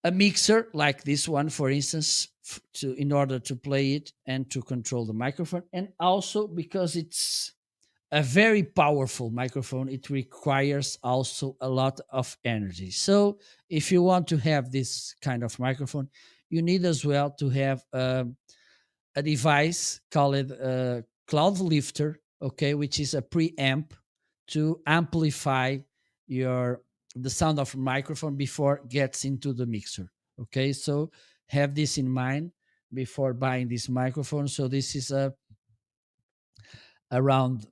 a mixer like this one, for instance, to in order to play it and to control the microphone. And also because it's a very powerful microphone, it requires also a lot of energy. So if you want to have this kind of microphone, you need as well to have a device called a cloud lifter, okay, which is a preamp to amplify your the sound of a microphone before it gets into the mixer. Okay, so have this in mind before buying this microphone. So this is a around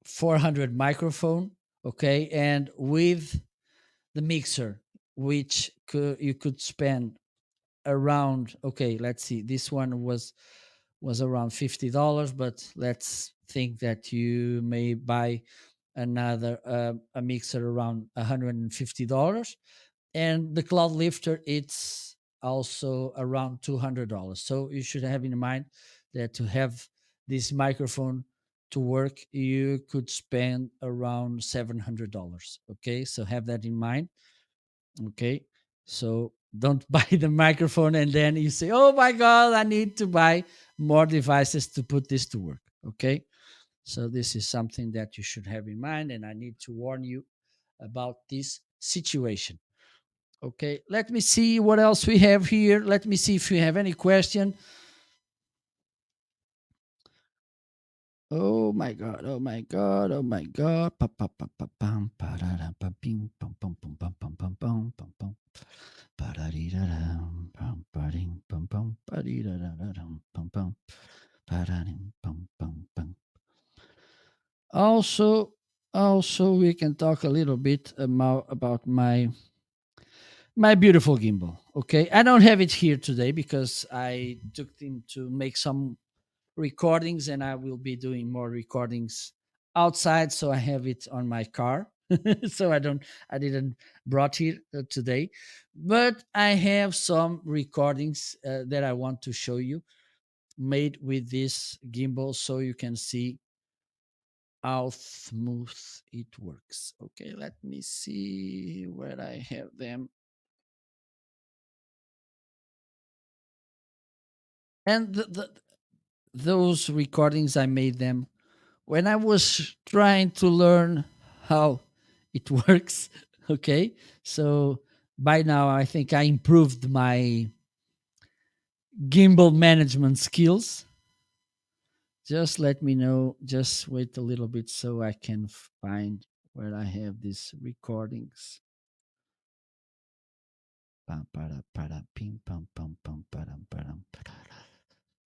400 microphone, okay, and with the mixer, which you could spend around, okay, let's see, this one was around $50, but let's think that you may buy another a mixer around $150, and the cloud lifter it's also around $200. So you should have in mind that to have this microphone to work, you could spend around $700. Okay, so have that in mind. Okay, so don't buy the microphone and then you say, oh my god, I need to buy more devices to put this to work. Okay, so this is something that you should have in mind, and I need to warn you about this situation. Okay, let me see what else we have here. Let me see if you have any question. Oh my god, oh my god, oh my god. Pa, pa, pa, pa, pam, pa, da, da, pa, ping, pum, pum, pum, pum, pum, pum, pum, pum, pum. Pa, da, dee, da, dum, pum, pa, ding, pum, pum, pa, dee, da, da, da, dum, pum, pum, pa, da, ding, pum, pum, pum. Also, also we can talk a little bit about my beautiful gimbal. Okay, I don't have it here today because I took him to make some recordings, and I will be doing more recordings outside. So I have it on my car. So I didn't brought it today, but I have some recordings that I want to show you made with this gimbal, so you can see how smooth it works. Okay, let me see where I have them. And those recordings, I made them when I was trying to learn how it works. Okay, so by now I think I improved my gimbal management skills. Just let me know, just wait a little bit so I can find where I have these recordings. Pam, para, para, pim, pam, pam, pam, param, param, parara.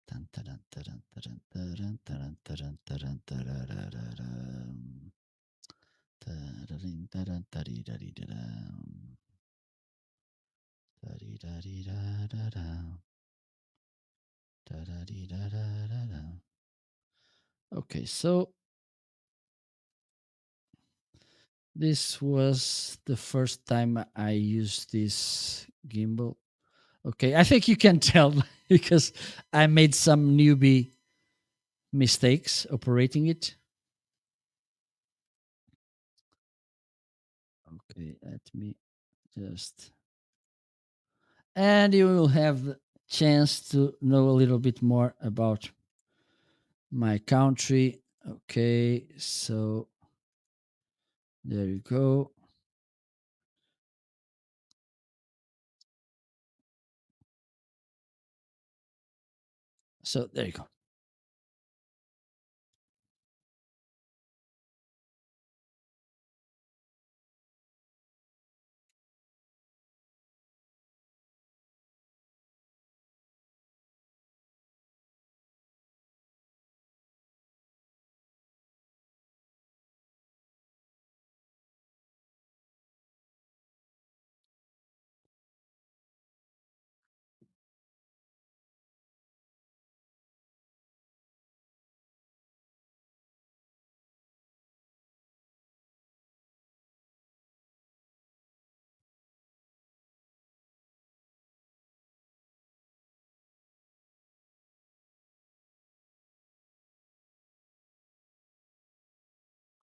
Dun, dun, dun, dun, dun, dun, dun, dun, dun, dun, dun, dun, dun, dun. Da-da-ding, da-da, da-dee-da-dee-da-dum. Da-dee-da-dee-da-da-da. Da-da-dee-da-da-da-da. Okay, so this was the first time I used this gimbal. Okay, I think you can tell because I made some newbie mistakes operating it. Okay, let me just, and you will have the chance to know a little bit more about my country. Okay, so there you go. So there you go.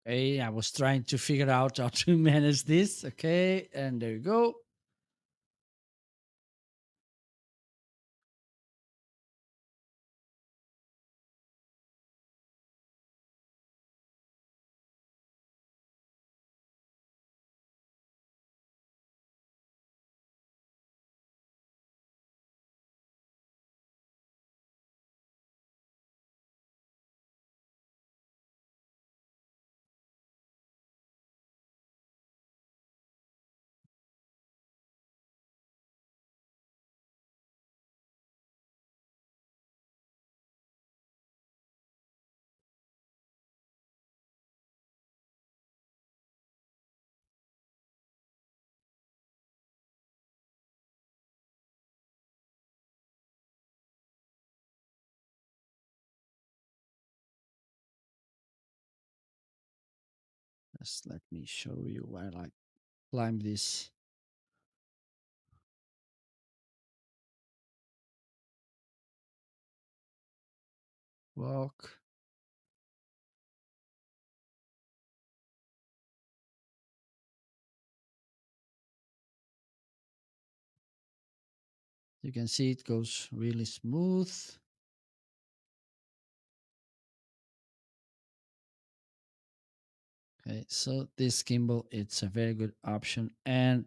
Hey, I was trying to figure out how to manage this. Okay, and there you go. Just let me show you while I climb this walk. You can see it goes really smooth. Okay, so this gimbal, it's a very good option, and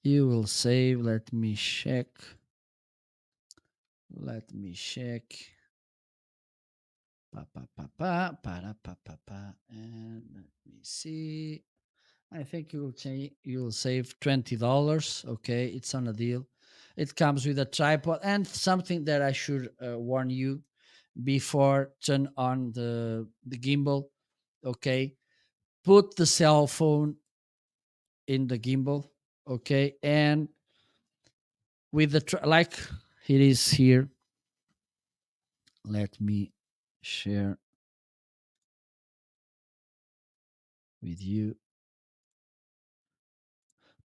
you will save. Let me check. Let me check. Pa pa pa pa para pa pa pa. And let me see. I think you'll save $20. Okay, it's on a deal. It comes with a tripod and something that I should warn you before turn on the gimbal. Okay, put the cell phone in the gimbal. Okay, and with the like it is here. Let me share with you.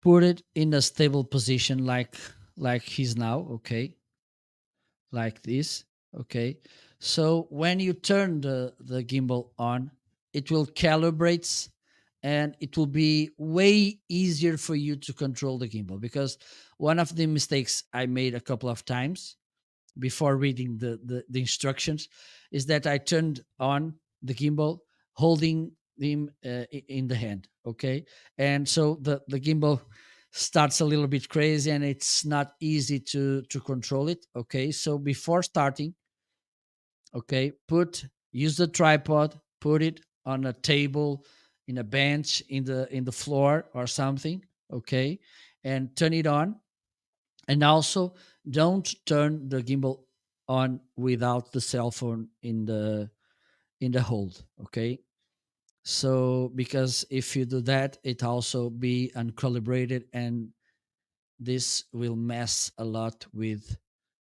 Put it in a stable position like he's now. Okay, like this. Okay, so when you turn the gimbal on, it will calibrate, and it will be way easier for you to control the gimbal, because one of the mistakes I made a couple of times before reading the instructions is that I turned on the gimbal holding him in the hand. Okay. And so the gimbal starts a little bit crazy, and it's not easy to control it. Okay. So before starting, okay, use the tripod, put it on a table, in a bench, in the floor or something. Okay. And turn it on, and also don't turn the gimbal on without the cell phone in the hold. Okay, so because if you do that, it also be uncalibrated, and this will mess a lot with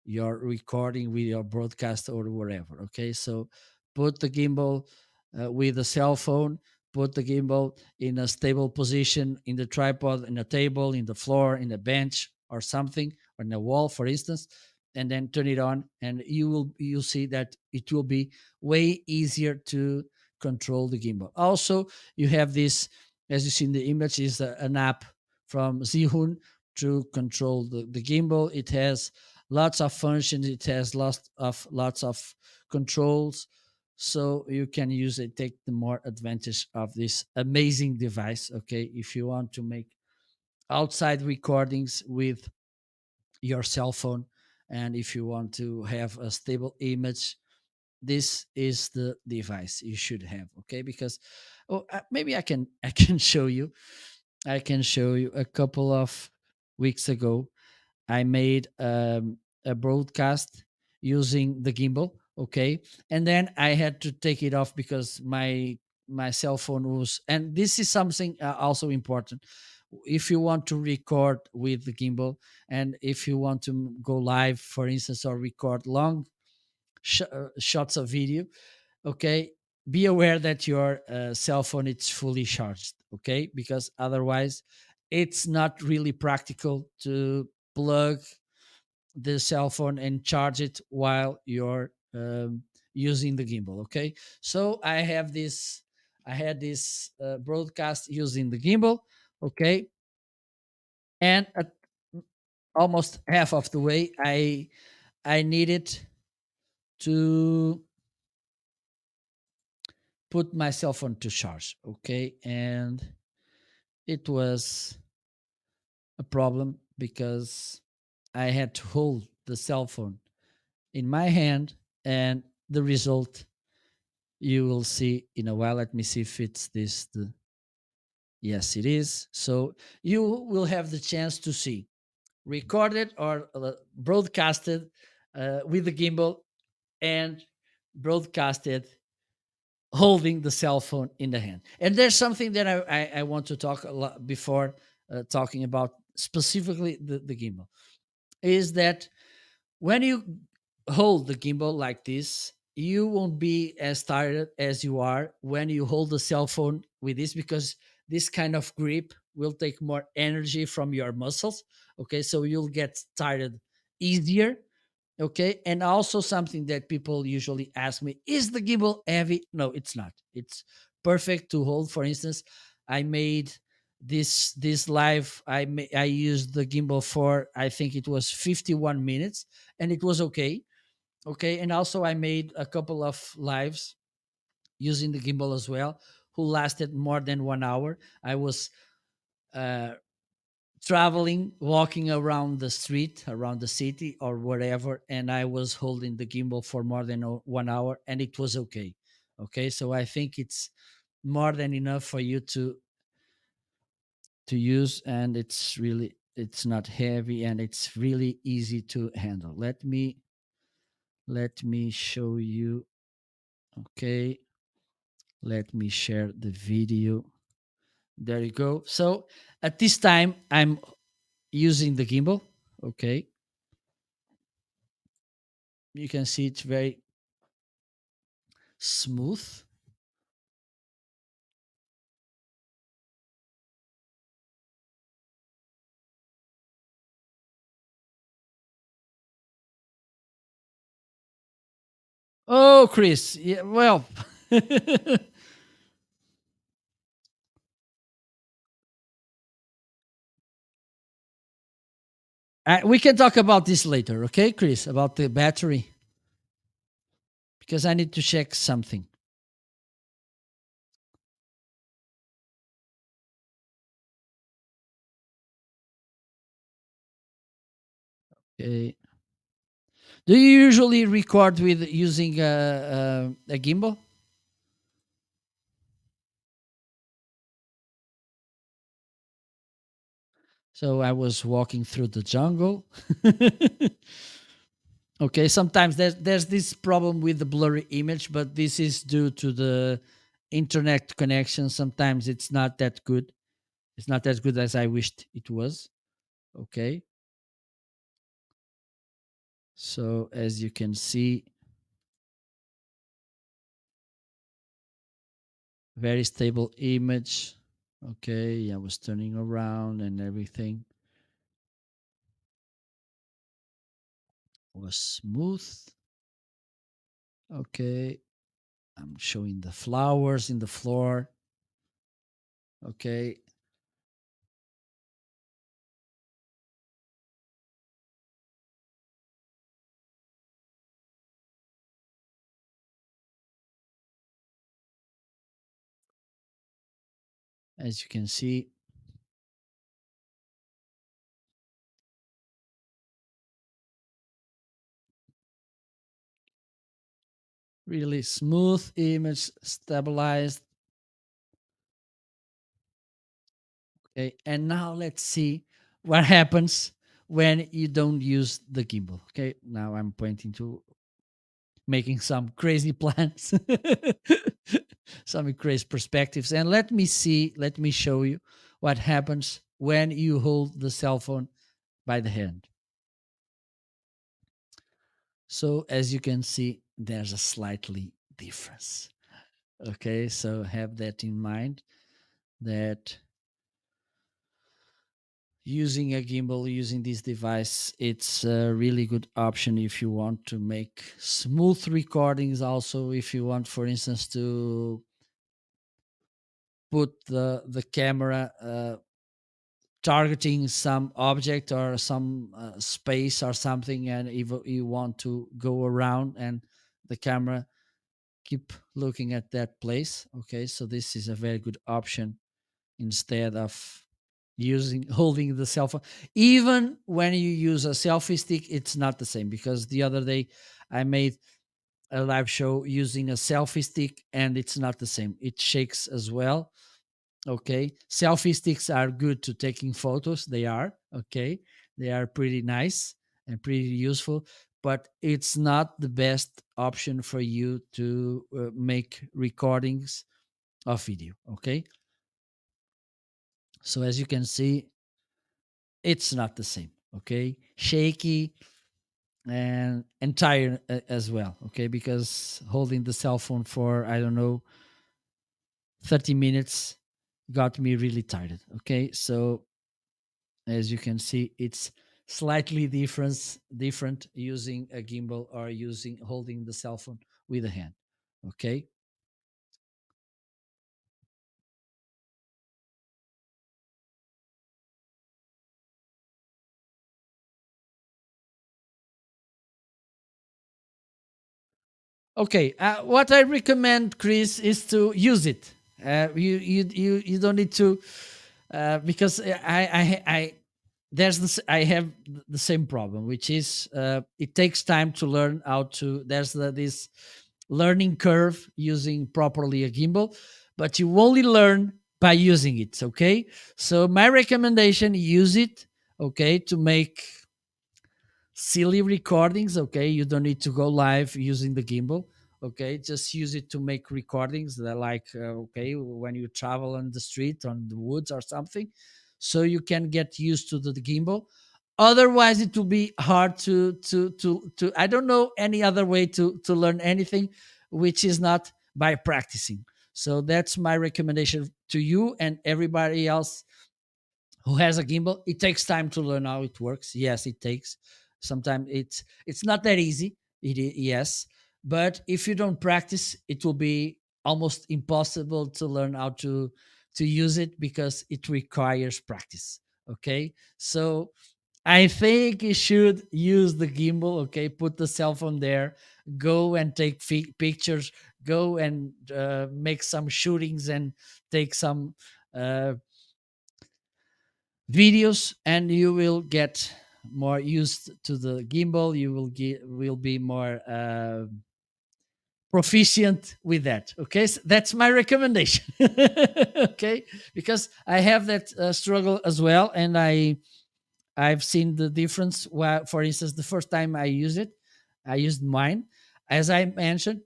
your recording, with your broadcast or whatever. Okay, so put the gimbal with a cell phone, put the gimbal in a stable position in the tripod, in a table, in the floor, in a bench or something, or in a wall, for instance, and then turn it on, and you'll see that it will be way easier to control the gimbal. Also, you have this, as you see in the image, is an app from Zihun to control the gimbal. It has lots of functions. It has lots of controls, so you can use it, take the more advantage of this amazing device. Okay, if you want to make outside recordings with your cell phone, and if you want to have a stable image, this is the device you should have. Okay, because maybe I can show you. I can show you. A couple of weeks ago, I made a broadcast using the gimbal. Okay, and then I had to take it off because my cell phone was. And this is something also important. If you want to record with the gimbal, and if you want to go live, for instance, or record long shots of video, okay, be aware that your cell phone is fully charged. Okay, because otherwise it's not really practical to plug the cell phone and charge it while you're using the gimbal. Okay, so I have this I had this broadcast using the gimbal, okay, and at almost half of the way, I needed to put my cell phone to charge, okay, and it was a problem because I had to hold the cell phone in my hand, and the result you will see in a while. Let me see if it's this. Yes, it is. So you will have the chance to see recorded or broadcasted with the gimbal and broadcasted holding the cell phone in the hand. And there's something that I want to talk a lot before talking about specifically the gimbal is that when you hold the gimbal like this, you won't be as tired as you are when you hold the cell phone with this, because this kind of grip will take more energy from your muscles. Okay, so you'll get tired easier. Okay, and also something that people usually ask me, is the gimbal heavy? No, it's not. It's perfect to hold. For instance, I made this live, I used the gimbal for, I think it was 51 minutes, and it was okay. Okay, and also I made a couple of lives using the gimbal as well, who lasted more than 1 hour. I was uh traveling, walking around the street, around the city or wherever, and I was holding the gimbal for more than 1 hour, and it was okay. Okay, so I think it's more than enough for you to use, and it's not heavy, and it's really easy to handle. Let me show you. Okay, let me share the video. There you go. So at this time I'm using the gimbal. Okay, you can see it's very smooth. Oh, Chris. Yeah, well, we can talk about this later, okay, Chris, about the battery, because I need to check something. Okay. Do you usually record with using a gimbal? So I was walking through the jungle. Okay, sometimes there's this problem with the blurry image, but this is due to the internet connection. Sometimes it's not that good. It's not as good as I wished it was. Okay. So as you can see, very stable image. Okay, I was turning around and everything was smooth. Okay, I'm showing the flowers in the floor. Okay, as you can see, really smooth image, stabilized. Okay, and now let's see what happens when you don't use the gimbal. Okay, now I'm pointing to making some crazy plans, some crazy perspectives. And let me show you what happens when you hold the cell phone by the hand. So as you can see, there's a slightly difference. Okay, so have that in mind, that using a gimbal, using this device, it's a really good option if you want to make smooth recordings. Also, if you want, for instance, to put the camera targeting some object or some space or something, and if you want to go around and the camera keep looking at that place. Okay, so this is a very good option instead of using holding the cell phone. Even when you use a selfie stick, it's not the same, because the other day I made a live show using a selfie stick and it's not the same. It shakes as well. Okay, selfie sticks are good to taking photos. They are okay, they are pretty nice and pretty useful, but it's not the best option for you to make recordings of video. Okay, so as you can see, it's not the same. Okay, shaky and tired as well. Okay, because holding the cell phone for, I don't know, 30 minutes got me really tired. Okay, so as you can see, it's slightly different using a gimbal or using holding the cell phone with a hand. Okay. Okay, what I recommend, Chris, is to use it. You don't need to, because I I have the same problem, which is it takes time to learn how to. There's this learning curve using properly a gimbal, but you only learn by using it. Okay, so my recommendation: use it. Okay, to make silly recordings. Okay, you don't need to go live using the gimbal. Okay, just use it to make recordings that, like, okay, when you travel on the street, on the woods or something, so you can get used to the gimbal. Otherwise it will be hard to I don't know any other way to learn anything which is not by practicing. So that's my recommendation to you and everybody else who has a gimbal. It takes time to learn how it works. Yes, it takes. Sometimes it's not that easy. Yes, but if you don't practice, it will be almost impossible to learn how to use it, because it requires practice. Okay, so I think you should use the gimbal. Okay, put the cell phone there, go and take pictures, go and make some shootings and take some uh, videos, and you will get more used to the gimbal. You will be more proficient with that. Okay, so that's my recommendation. Okay, because I have that struggle as well, and I've seen the difference. Well, for instance, the first time I used it, I used mine, as I mentioned,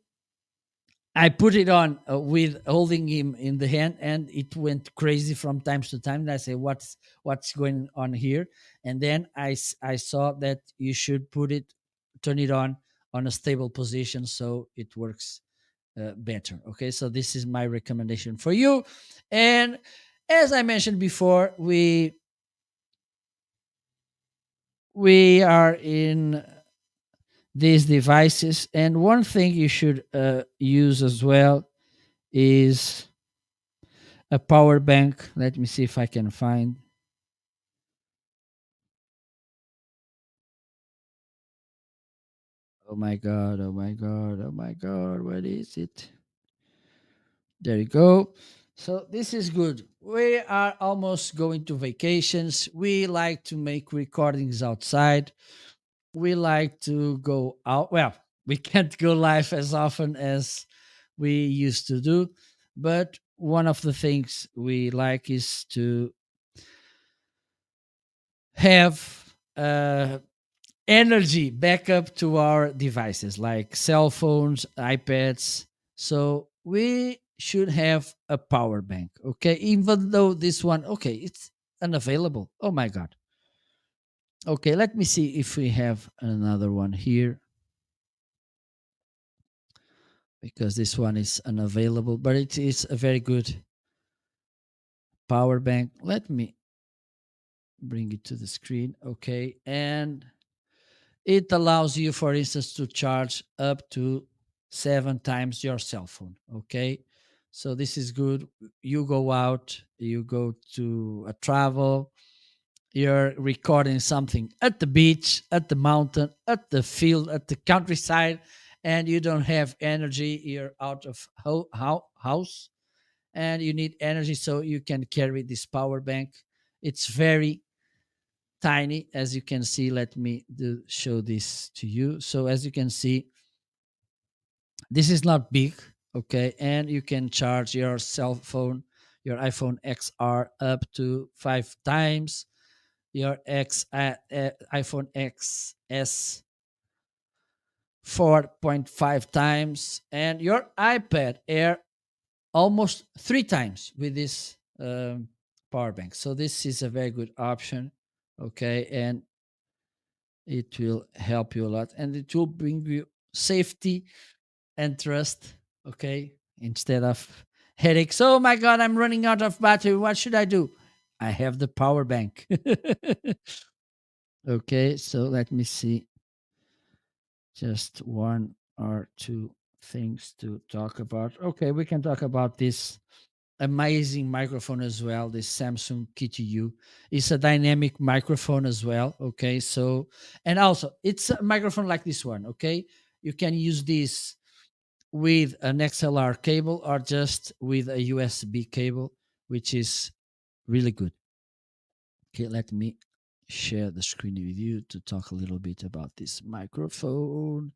I put it on with holding him in the hand, and it went crazy from times to time. And I say, "What's going on here?" And then I saw that you should turn it on a stable position, so it works better. Okay, so this is my recommendation for you. And as I mentioned before, we are in these devices, and one thing you should use as well is a power bank. Let me see if I can find. Oh my god! Oh my god! Oh my god! Where is it? There you go. So this is good. We are almost going to vacations. We like to make recordings outside. We like to go out. Well, we can't go live as often as we used to do, but one of the things we like is to have energy backup to our devices like cell phones, iPads. So we should have a power bank. Okay, even though this one, okay, it's unavailable. Oh my god. Okay, let me see if we have another one here, because this one is unavailable, but it is a very good power bank. Let me bring it to the screen. Okay, and it allows you, for instance, to charge up to 7 times your cell phone. Okay, So this is good. You go out, you go to a travel, you're recording something at the beach, at the mountain, at the field, at the countryside, and you don't have energy. You're out of house, and you need energy, so you can carry this power bank. It's very tiny, as you can see. Let me show this to you. So as you can see, this is not big, okay, and you can charge your cell phone, your iPhone XR, up to 5 times, your iPhone XS 4.5 times, and your iPad Air almost 3 times with this power bank. So this is a very good option, okay, and it will help you a lot, and it will bring you safety and trust, okay, instead of headaches. Oh my god, I'm running out of battery, what should I do? I have the power bank. Okay, so let me see, just one or two things to talk about. Okay, we can talk about this amazing microphone as well, this Samsung KTU. It's a dynamic microphone as well, okay? So, and also it's a microphone like this one, okay? You can use this with an XLR cable or just with a USB cable, which is really good. Okay, let me share the screen with you to talk a little bit about this microphone.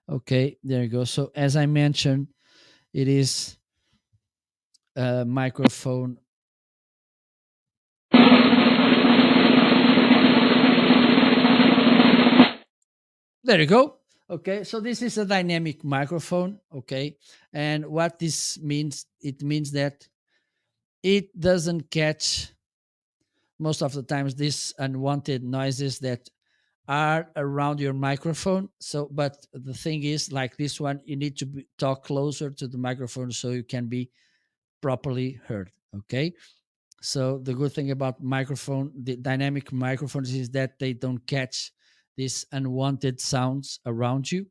Okay, there you go. So as I mentioned, it is a microphone. There you go. Okay, so this is a dynamic microphone. Okay, and what this means, it means that it doesn't catch most of the times these unwanted noises that are around your microphone. So, but the thing is, like this one, you need to talk closer to the microphone so you can be properly heard. Okay. So the good thing about the dynamic microphones, is that they don't catch these unwanted sounds around you.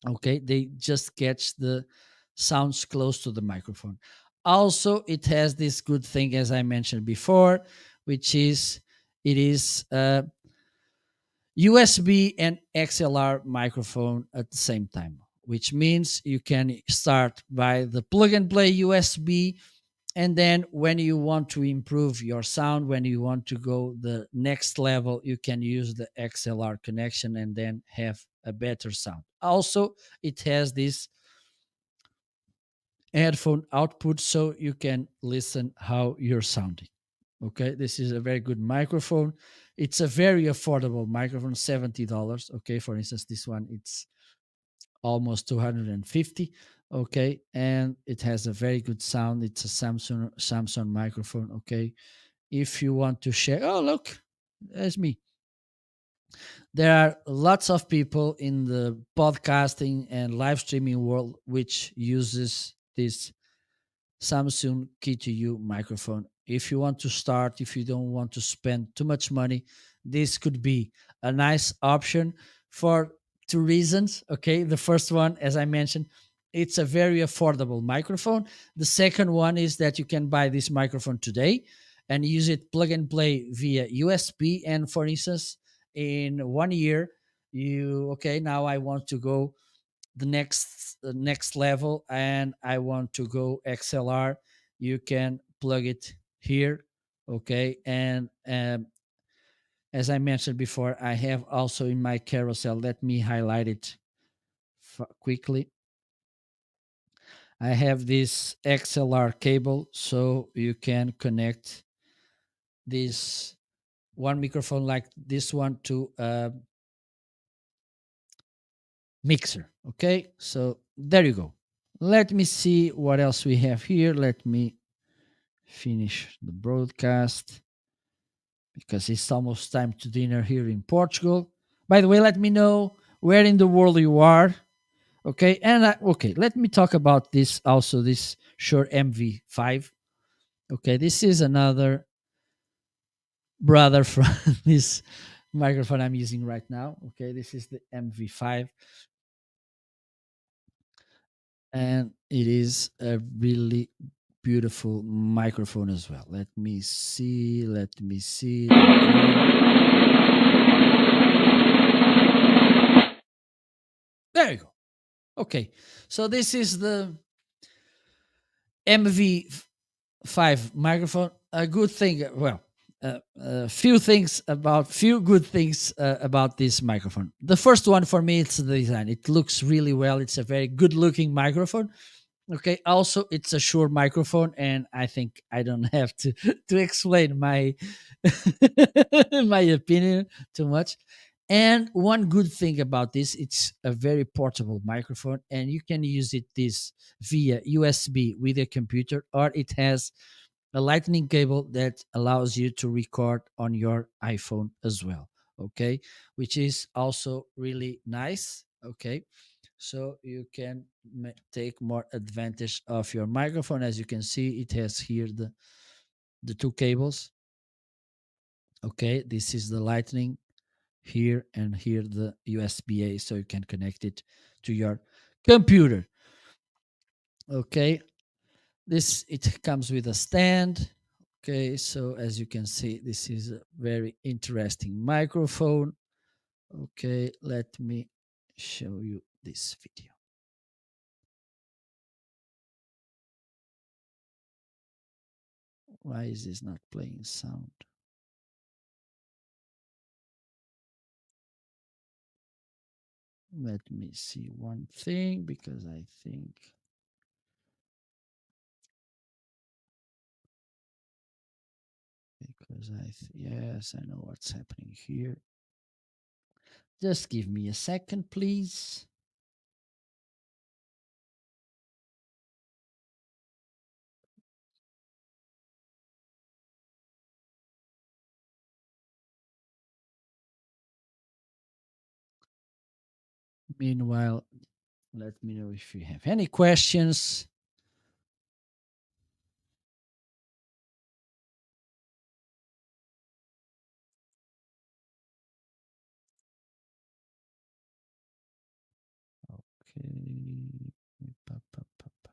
Okay, they just catch the sounds close to the microphone. Also, it has this good thing, as I mentioned before, which is it is a USB and XLR microphone at the same time, which means you can start by the plug and play USB, and then when you want to improve your sound, when you want to go the next level, you can use the XLR connection and then have a better sound. Also, it has this headphone output, so you can listen how you're sounding. Okay, this is a very good microphone. It's a very affordable microphone, $70. Okay, for instance, this one, it's almost 250. Okay, and it has a very good sound. It's a Samsung microphone. Okay, if you want to share, oh look, there's me. There are lots of people in the podcasting and live streaming world which uses this Samsung Key2U microphone. If you want to start, if you don't want to spend too much money, this could be a nice option for two reasons. Okay, the first one, as I mentioned, it's a very affordable microphone. The second one is that you can buy this microphone today and use it plug and play via USB. And for instance, in 1 year, you okay, now I want to go the next level and I want to go XLR, you can plug it here. Okay, and as I mentioned before, I have also in my carousel, let me highlight it quickly. I have this XLR cable, so you can connect this one microphone like this one to a mixer. Okay, so there you go. Let me see what else we have here. Let me finish the broadcast because it's almost time to dinner here in Portugal. By the way, let me know where in the world you are. Okay, and okay, let me talk about this also. This Shure MV5. Okay, this is another brother from this microphone I'm using right now. Okay, this is the MV5, and it is a really beautiful microphone as well. Let me see. Let me see. There we go. There you go. Okay. So this is the MV5 microphone. A good thing, well, few good things about this microphone. The first one for me, it's the design. It looks really well. It's a very good looking microphone. Okay. Also, it's a Shure microphone, and I think I don't have to to explain my my opinion too much. And one good thing about this, it's a very portable microphone, and you can use it this via USB with a computer, or it has a lightning cable that allows you to record on your iPhone as well. Okay, which is also really nice. Okay, so you can take more advantage of your microphone. As you can see, it has here the two cables. Okay, this is the lightning here, and here the USB-A, so you can connect it to your computer. Okay, this, it comes with a stand. Okay, so as you can see, this is a very interesting microphone. Okay, let me show you this video. Why is this not playing sound? Let me see one thing, because I think, yes, I know what's happening here. Just give me a second, please. Meanwhile, let me know if you have any questions. Okay. Pa, pa, pa, pa.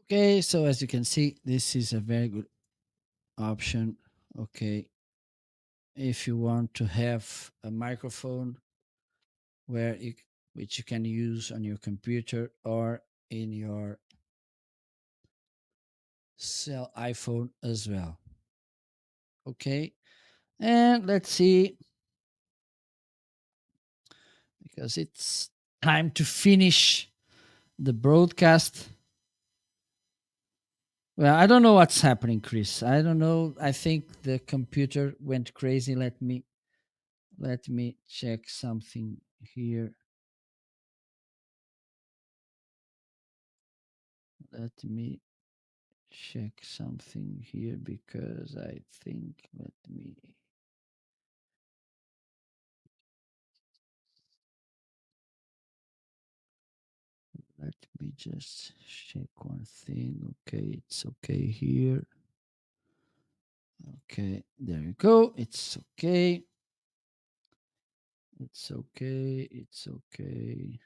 Okay, so as you can see, this is a very good option. Okay, if you want to have a microphone where you, which you can use on your computer or in your cell iPhone as well. Okay, and let's see, because it's time to finish the broadcast. Well, I don't know what's happening, Chris. I don't know. I think the computer went crazy. Let me check something here. Let me check something here because I think, let me just check one thing. Okay, it's okay here. Okay, there you go. It's okay. It's okay. It's okay.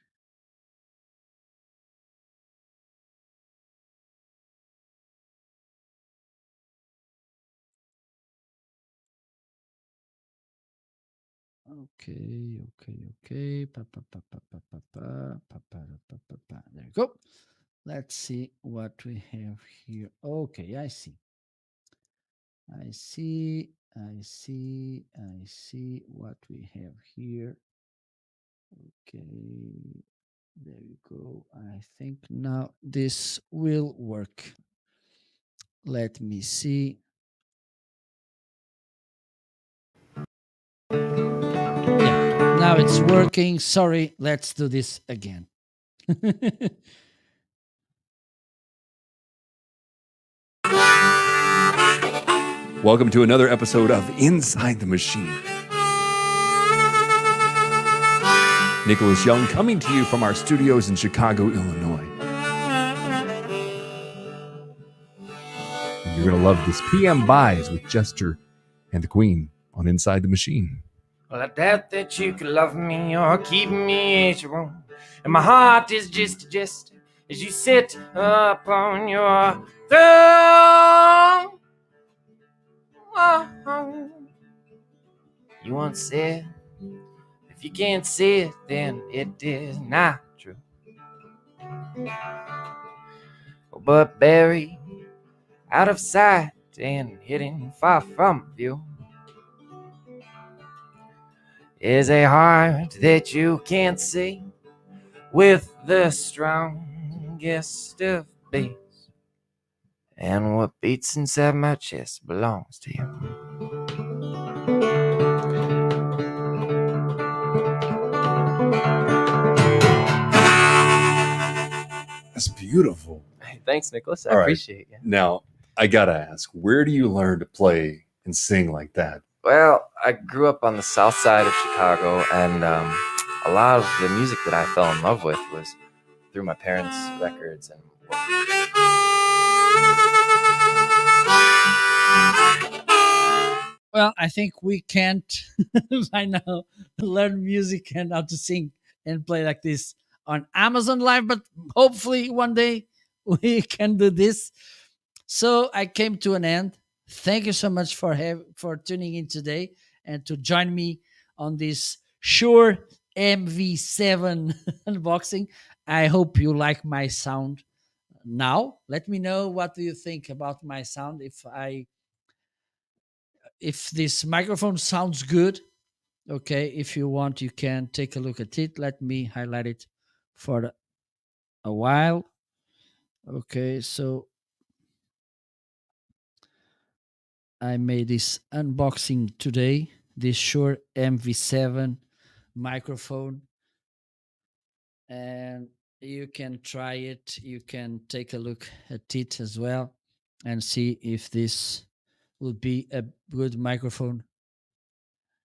Okay, okay, okay. Pa, pa, pa, pa, pa, pa, pa, pa, pa, pa, pa, pa. There you go. Let's see what we have here. Okay, I see. I see. I see. I see what we have here. Okay, there you go. I think now this will work. Let me see. Yeah, now it's working. Sorry, let's do this again. Welcome to another episode of Inside the Machine. Nicholas Young coming to you from our studios in Chicago, Illinois. And you're going to love this PM Buys with Jester and the Queen on Inside the Machine. Well, I doubt that you could love me or keep me at your own. And my heart is just a jester as you sit upon your throne. Oh, you once said, if you can't see it, then it is not true. But buried out of sight and hidden far from view is a heart that you can't see with the strongest of beats. And what beats inside my chest belongs to you. That's beautiful. Hey, thanks, Nicholas. I All right. appreciate you. Now, I got to ask, where do you learn to play and sing like that? Well, I grew up on the south side of Chicago, and a lot of the music that I fell in love with was through my parents' records. And Well, I think we can't by now learn music and how to sing and play like this on Amazon Live, but hopefully one day we can do this. So I came to an end. Thank you so much for tuning in today and to join me on this Shure MV7 unboxing. I hope you like my sound now. Let me know what do you think about my sound if this microphone sounds good. Okay, if you want, you can take a look at it. Let me highlight it for a while. Okay, so I made this unboxing today. This Shure MV7 microphone, and you can try it. You can take a look at it as well and see if this would be a good microphone.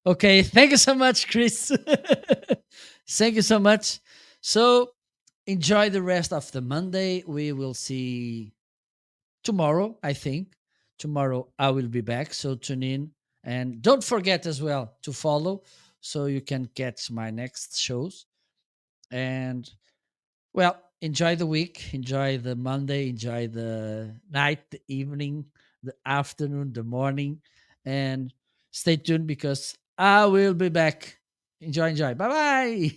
Okay, thank you so much, Chris. Thank you so much. So enjoy the rest of the Monday. We will see tomorrow, I think. Tomorrow I will be back. So tune in. And don't forget as well to follow so you can catch my next shows. And well, enjoy the week, enjoy the Monday, enjoy the night, the evening, the afternoon, the morning. And stay tuned because I will be back. Enjoy, enjoy. Bye bye.